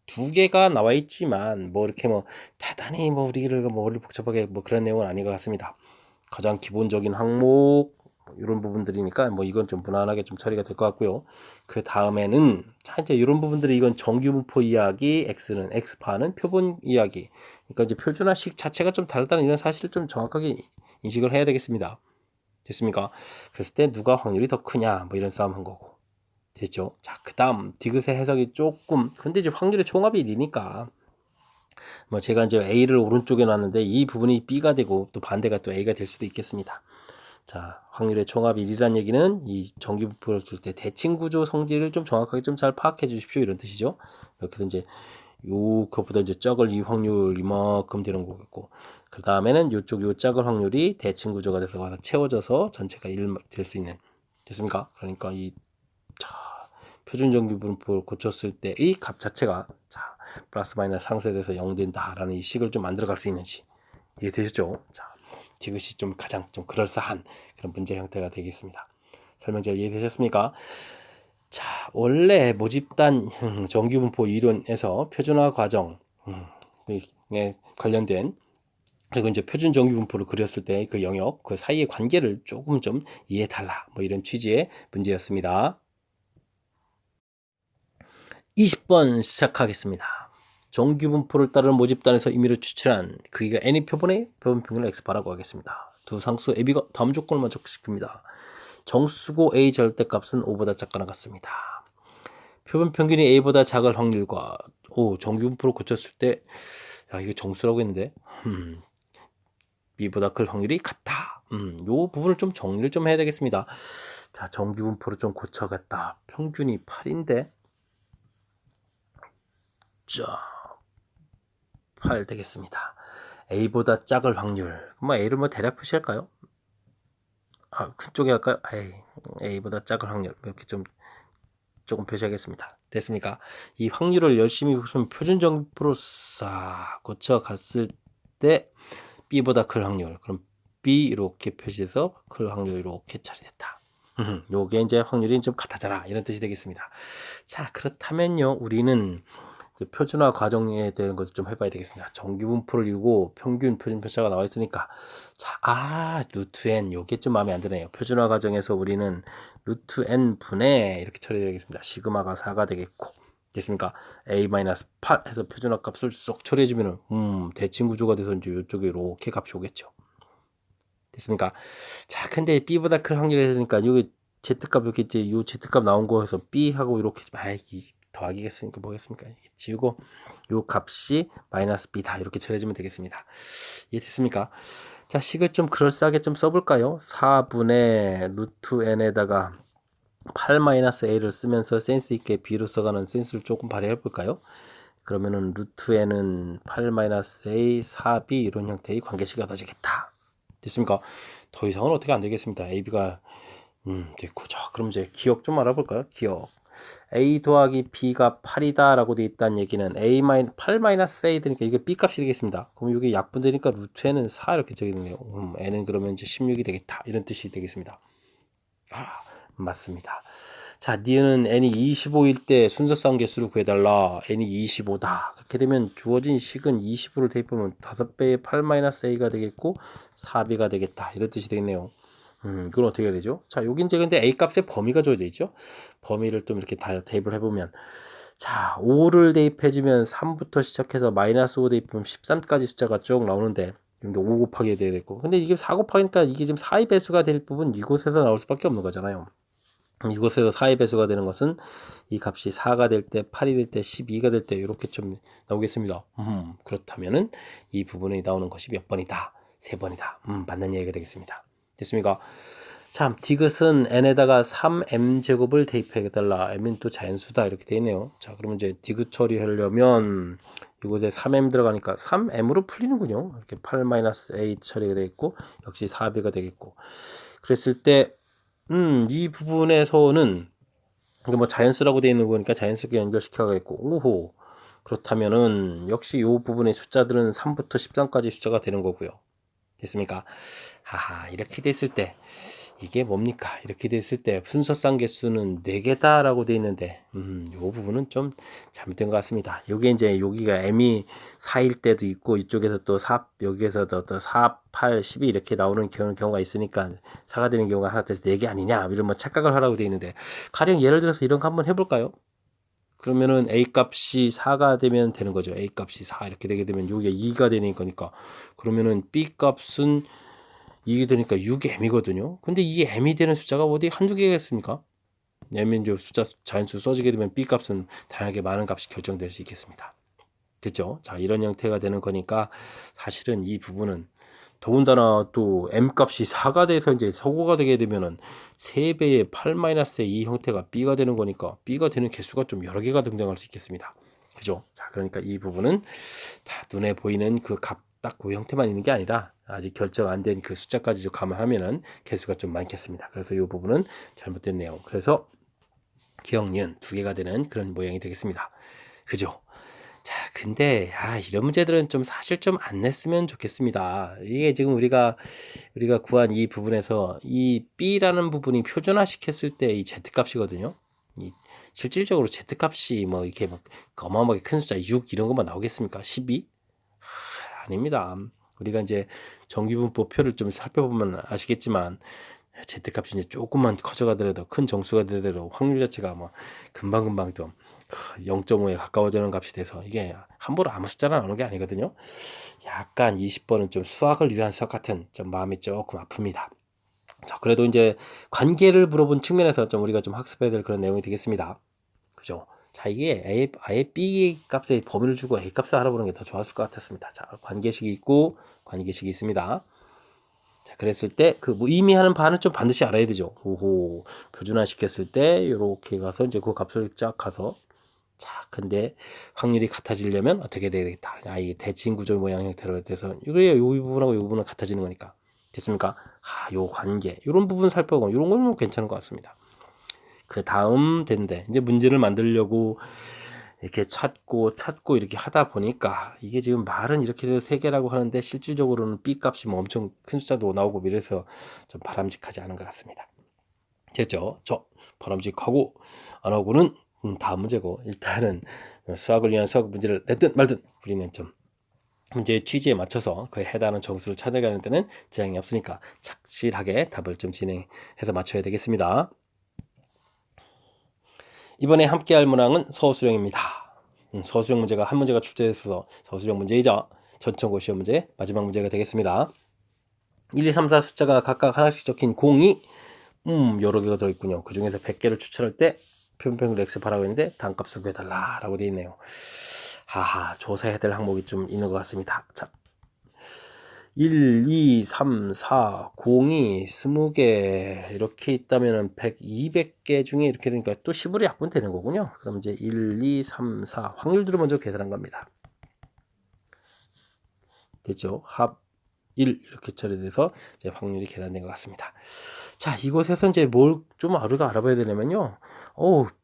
두 개가 나와 있지만 뭐 이렇게 뭐 대단히 뭐 우리를 뭐 머리 복잡하게 뭐 그런 내용은 아닌 것 같습니다. 가장 기본적인 항목 이런 부분들이니까 뭐 이건 좀 무난하게 좀 처리가 될 것 같고요. 그 다음에는 자 이제 이런 부분들이 이건 정규분포 이야기, x는 x파는 표본 이야기. 그러니까 이제 표준화식 자체가 좀 다르다는 이런 사실을 좀 정확하게 인식을 해야 되겠습니다. 됐습니까? 그랬을 때 누가 확률이 더 크냐 뭐 이런 싸움 한 거고. 됐죠? 자, 그 다음 디귿의 해석이 조금 근데 이제 확률의 총합이 1이니까 뭐 제가 이제 A를 오른쪽에 놨는데 이 부분이 B가 되고 또 반대가 또 A가 될 수도 있겠습니다. 자, 확률의 총합이 1이라는 얘기는 이 정규분포를 쓸 때 대칭 구조 성질을 좀 정확하게 좀 잘 파악해 주십시오. 이런 뜻이죠. 이렇게 해서 이제 그것보다 이제 적을 이 확률 이만큼 되는 거겠고 그 다음에는 요쪽 요 작은 확률이 대칭 구조가 돼서 와서 채워져서 전체가 1 될 수 있는 됐습니까? 그러니까 이 표준 정규분포를 고쳤을 때의 값 자체가 자, 플러스 마이너스 상쇄돼서 0 된다라는 이 식을 좀 만들어 갈 수 있는지 이해되셨죠? 자, 디귿이 좀 가장 좀 그럴싸한 그런 문제 형태가 되겠습니다. 설명 잘 이해되셨습니까? 자, 원래 모집단 정규분포 이론에서 표준화 과정에 관련된 그리고 이제 표준 정규분포를 그렸을 때 그 영역 그 사이의 관계를 조금 좀 이해해달라 뭐 이런 취지의 문제였습니다. 20번 시작하겠습니다. 정규분포를 따르는 모집단에서 임의로 추출한 크기가 n의 표본의 표본 평균을 x바라고 하겠습니다. 두 상수 AB가 다음 조건을 만족시킵니다. 정수고 A 절대값은 5보다 작거나 같습니다. 표본 평균이 A보다 작을 확률과 정규분포를 고쳤을 때 이거 정수라고 했는데 B보다 클 확률이 같다. 요 부분을 좀 정리를 좀 해야 되겠습니다. 자, 정규분포를 좀 고쳐갔다. 평균이 8인데 자, 8 되겠습니다. A보다 작을 확률. 뭐 A를 뭐 대략 표시할까요? 큰 쪽에 할까요? A보다 작을 확률. 이렇게 좀 조금 표시하겠습니다. 됐습니까? 이 확률을 열심히 보시면 표준 정보로 싹 고쳐갔을 때 B보다 클 확률. 그럼 B 이렇게 표시해서 클 확률 이렇게 처리됐다. 요게 이제 확률이 좀 같아져라 이런 뜻이 되겠습니다. 자, 그렇다면요 우리는 표준화 과정에 대한 것을 좀 해봐야 되겠습니다. 정규분포를 이루고 평균 표준 편차가 나와 있으니까 자, 루트 n 요게 좀 마음에 안 드네요. 표준화 과정에서 우리는 루트 n 분의 이렇게 처리되겠습니다. 시그마가 4가 되겠고 됐습니까? A-8 해서 표준화 값을 쏙 처리해주면은 대칭 구조가 돼서 이제 이쪽에 이렇게 값이 오겠죠. 됐습니까? 자, 근데 B보다 클 확률이 되니까 여기 Z값 이렇게 이제 요 Z값 나온 거에서 B하고 이렇게 더하기겠습니까? 뭐겠습니까? 지우고 요 값이 마이너스 B다 이렇게 처리해주면 되겠습니다. 이해됐습니까? 자, 식을 좀 그럴싸하게 좀 써볼까요? 4분의 루트 n에다가 8-a를 쓰면서 센스 있게 b로 써가는 센스를 조금 발휘해 볼까요? 그러면은 루트 n은 8-a 4b 이런 형태의 관계식이 얻어지겠다. 됐습니까? 더 이상은 어떻게 안 되겠습니다. ab가 됐고. 자, 그럼 이제 기억 좀 알아볼까요? 기억. a 더하기 b가 8이다 라고 되어 있다는 얘기는 8-a 되니까 이게 b 값이 되겠습니다. 그럼 이게 약분되니까 루트 n은 4 이렇게 적어있네요. n은 그러면 이제 16이 되겠다 이런 뜻이 되겠습니다. 맞습니다. 자, 니은은 n이 25일 때 순서쌍 개수를 구해달라. n이 25다. 그렇게 되면 주어진 식은 25를 대입하면 5배의 8-a가 되겠고 4b가 되겠다. 이런 뜻이 되겠네요. 그건 어떻게 해야 되죠? 자, 여기 이제 근데 a 값의 범위가 주어져 있죠. 범위를 좀 이렇게 다 대입을 해보면, 자, 5를 대입해주면 3부터 시작해서 -5 대입하면 13까지 숫자가 쭉 나오는데, 근데 5 곱하기 돼야 되고, 근데 이게 4 곱하기니까 이게 지금 4의 배수가 될 부분 이곳에서 나올 수밖에 없는 거잖아요. 이곳에서 4의 배수가 되는 것은 이 값이 4가 될 때, 8이 될 때, 12가 될 때 이렇게 좀 나오겠습니다. 그렇다면은 이 부분에 나오는 것이 몇 번이다? 3번이다. 맞는 얘기가 되겠습니다. 됐습니까? 참, 디귿은 n에다가 3m제곱을 대입해달라. m은 또 자연수다. 이렇게 되어 있네요. 자, 그러면 이제 디귿 처리하려면 이곳에 3m 들어가니까 3m으로 풀리는군요. 이렇게 8-a 처리가 되겠고, 역시 4b가 되겠고. 그랬을 때, 이 부분에서는, 이게 뭐 자연수라고 되어 있는 거니까 자연스럽게 연결시켜야겠고, 오호. 그렇다면은, 역시 이 부분의 숫자들은 3부터 13까지 숫자가 되는 거고요. 됐습니까? 하하, 이렇게 됐을 때 이게 뭡니까? 이렇게 됐을 때 순서쌍 개수는 4개다 라고 되어 있는데 이 부분은 좀 잘못된 것 같습니다. 요게 이제 여기가 m이 4일 때도 있고 이쪽에서 또 4, 여기에서 또 4, 8, 12 이렇게 나오는 경우가 있으니까 4가 되는 경우가 하나 돼서 4개 아니냐 이런 뭐 착각을 하라고 되어 있는데, 가령 예를 들어서 이런 거 한번 해볼까요? 그러면은 a 값이 4가 되면 되는 거죠. a 값이 4 이렇게 되게 되면 여기가 2가 되는 거니까, 그러면은 b 값은 이게 되니까 6이 m이거든요. 근데 이 m이 되는 숫자가 어디 한두 개겠습니까? m이 이제 숫자 자연수 써지게 되면 b 값은 다양하게 많은 값이 결정될 수 있겠습니다. 됐죠? 자, 이런 형태가 되는 거니까 사실은 이 부분은 더군다나 또 m 값이 4가 돼서 이제 서고가 되게 되면은 3배의 8-이 형태가 b가 되는 거니까 b가 되는 개수가 좀 여러 개가 등장할 수 있겠습니다. 그죠? 자, 그러니까 이 부분은 다 눈에 보이는 그 값 딱 그 형태만 있는 게 아니라 아직 결정 안 된 그 숫자까지 감안하면은 개수가 좀 많겠습니다. 그래서 이 부분은 잘못된 내용. 그래서 기억, 니은 2개가 되는 그런 모양이 되겠습니다. 그죠? 자, 근데 이런 문제들은 좀 사실 좀 안 냈으면 좋겠습니다. 이게 지금 우리가 구한 이 부분에서 이 b라는 부분이 표준화 시켰을 때 이 z 값이거든요. 이 실질적으로 z 값이 뭐 이렇게 막 어마어마하게 큰 숫자 6 이런 것만 나오겠습니까? 12? 아닙니다. 우리가 이제 정규분법표를 좀 살펴보면 아시겠지만 z 값이 이제 조금만 커져가더라도, 큰 정수가 되더라도 확률 자체가 뭐 금방금방 좀 0.5에 가까워지는 값이 돼서 이게 함부로 아무 숫자나 나오는 게 아니거든요. 약간 20번은 좀 수학을 위한 수학 같은 좀 마음이 조금 아픕니다. 자, 그래도 이제 관계를 물어본 측면에서 좀 우리가 좀 학습해야 될 그런 내용이 되겠습니다. 그죠? 자, 이게 아예 b 값의 범위를 주고 a 값을 알아보는 게 더 좋았을 것 같았습니다. 자, 관계식이 있고 관계식이 있습니다. 자, 그랬을 때 그 뭐 의미하는 바는 좀 반드시 알아야 되죠. 오호, 표준화 시켰을 때 이렇게 가서 이제 그 값을 쫙 가서, 자, 근데 확률이 같아지려면 어떻게 돼야 되겠다. 이게 대칭 구조 모양 형태로 돼서 이거예요. 이 부분하고 이 부분은 같아지는 거니까. 됐습니까? 요 관계, 이런 부분 살펴보고 이런 건 괜찮은 것 같습니다. 그 다음 된데 이제 문제를 만들려고 이렇게 찾고 이렇게 하다 보니까 이게 지금 말은 이렇게 돼서 3개라고 하는데 실질적으로는 b 값이 뭐 엄청 큰 숫자도 나오고 이래서 좀 바람직하지 않은 것 같습니다. 됐죠? 저 바람직하고 안 하고는 다음 문제고, 일단은 수학을 위한 수학 문제를 냈든 말든 우리는 좀 문제의 취지에 맞춰서 그에 해당하는 정수를 찾아가는 데는 지장이 없으니까 착실하게 답을 좀 진행해서 맞춰야 되겠습니다. 이번에 함께할 문항은 서술형입니다. 서술형 문제가 한 문제가 출제돼서 서술형 문제이자 전천고 시험 문제 마지막 문제가 되겠습니다. 1, 2, 3, 4 숫자가 각각 하나씩 적힌 공이 여러 개가 들어있군요. 그 중에서 100개를 추출할 때 표준평균 x 바라고 했는데 단값을 구해달라 라고 되어 있네요. 조사해야 될 항목이 좀 있는 것 같습니다. 자, 1, 2, 3, 4, 0이 20개 이렇게 있다면은 100, 200개 중에 이렇게 되니까 또 10으로 약분 되는 거군요. 그럼 이제 1, 2, 3, 4 확률들을 먼저 계산한 겁니다. 됐죠? 합 1 이렇게 처리돼서 이제 확률이 계산된 것 같습니다. 자, 이곳에서 이제 뭘 좀 우리가 알아봐야 되냐면요.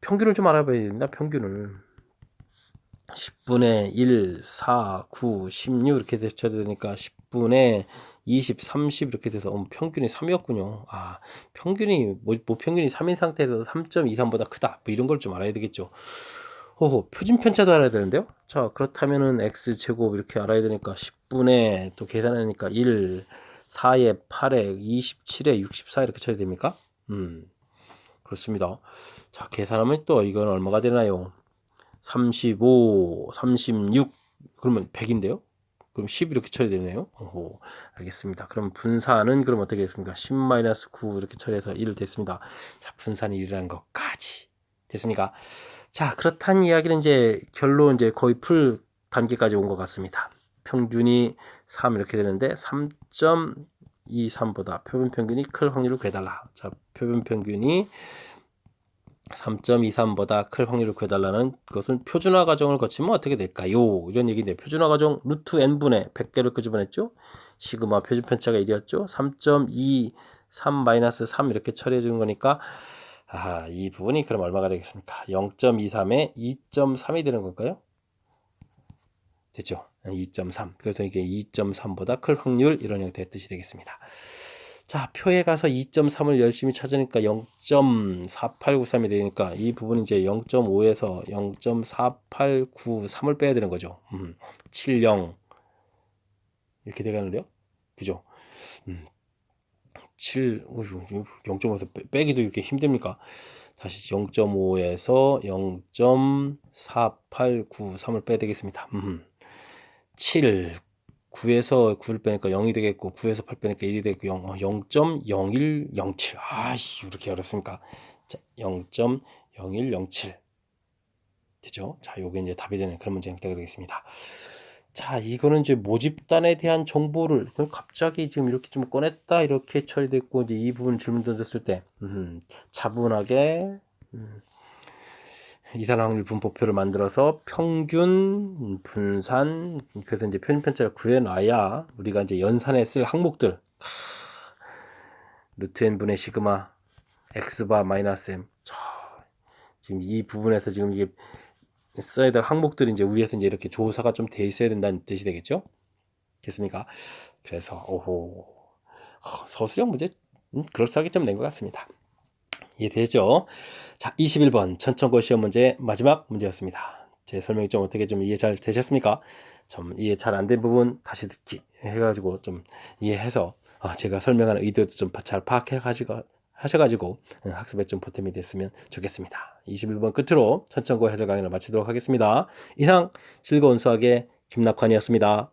평균을 좀 알아봐야 된다. 평균을. 10분의 1, 4, 9, 16 이렇게 되셔야 되니까 10분의 20, 30 이렇게 돼서 평균이 3이었군요. 평균이 뭐 평균이 3인 상태에서 3.23보다 크다. 뭐 이런 걸 좀 알아야 되겠죠. 표준 편차도 알아야 되는데요. 자, 그렇다면은 x 제곱 이렇게 알아야 되니까 10분의 또 계산하니까 1, 4에 8에 27에 64 이렇게 쳐야 됩니까? 그렇습니다. 자, 계산하면 또 이건 얼마가 되나요? 35, 36 그러면 100인데요. 그럼 10 이렇게 처리되네요. 알겠습니다. 그럼 분산은 그럼 어떻게 됐습니까? 10-9 이렇게 처리해서 1 됐습니다. 자, 분산이 1이라는 것까지 됐습니까? 자, 그렇다는 이야기는 이제 결론 이제 거의 풀 단계까지 온 것 같습니다. 평균이 3 이렇게 되는데 3.23보다 표본 평균이 클 확률을 구해달라. 자, 표본 평균이 3.23보다 클 확률을 구해달라는 것은 표준화 과정을 거치면 어떻게 될까요? 이런 얘기인데 표준화 과정 루트 n분의 100개를 끄집어냈죠. 시그마 표준 편차가 1이었죠. 3.23-3 이렇게 처리해 주는 거니까 이 부분이 그럼 얼마가 되겠습니까? 0.23에 2.3이 되는 걸까요? 됐죠. 2.3. 그래서 이게 2.3보다 클 확률 이런 형태의 뜻이 되겠습니다. 자, 표에 가서 2.3을 열심히 찾으니까 0.4893이 되니까 이 부분이 이제 0.5에서 0.4893을 빼야 되는 거죠. 70 이렇게 되겠는데요. 그죠? 0.5에서 빼기도 이렇게 힘듭니까? 다시 0.5에서 0.4893을 빼야 되겠습니다. 7 9에서 9를 빼니까 0이 되겠고 9에서 8 빼니까 1이 되겠고 0.0107 이렇게 어렵습니까? 자, 0.0107 되죠? 자, 요게 이제 답이 되는 그런 문제 형태가 되겠습니다. 자, 이거는 이제 모집단에 대한 정보를 갑자기 지금 이렇게 좀 꺼냈다 이렇게 처리됐고 이제 이 부분 질문 던졌을 때 차분하게 이산 확률 분포표를 만들어서 평균, 분산, 그래서 이제 표준 편차를 구해놔야 우리가 이제 연산에 쓸 항목들 루트 n분의 시그마 x바 마이너스 m 지금 이 부분에서 지금 이게 써야 될 항목들이 이제 위에서 이제 이렇게 조사가 좀 돼 있어야 된다는 뜻이 되겠죠? 됐습니까? 그래서 서술형 문제 그럴싸하게 좀 낸 것 같습니다. 이해되죠? 자, 21번 천천고 시험 문제 마지막 문제였습니다. 제 설명이 좀 어떻게 좀 이해 잘 되셨습니까? 좀 이해 잘 안 된 부분 다시 듣기 해가지고 좀 이해해서 제가 설명하는 의도도 좀 잘 파악해가지고 하셔가지고 학습에 좀 보탬이 됐으면 좋겠습니다. 21번 끝으로 천천고 해설 강의를 마치도록 하겠습니다. 이상 즐거운 수학의 김낙환이었습니다.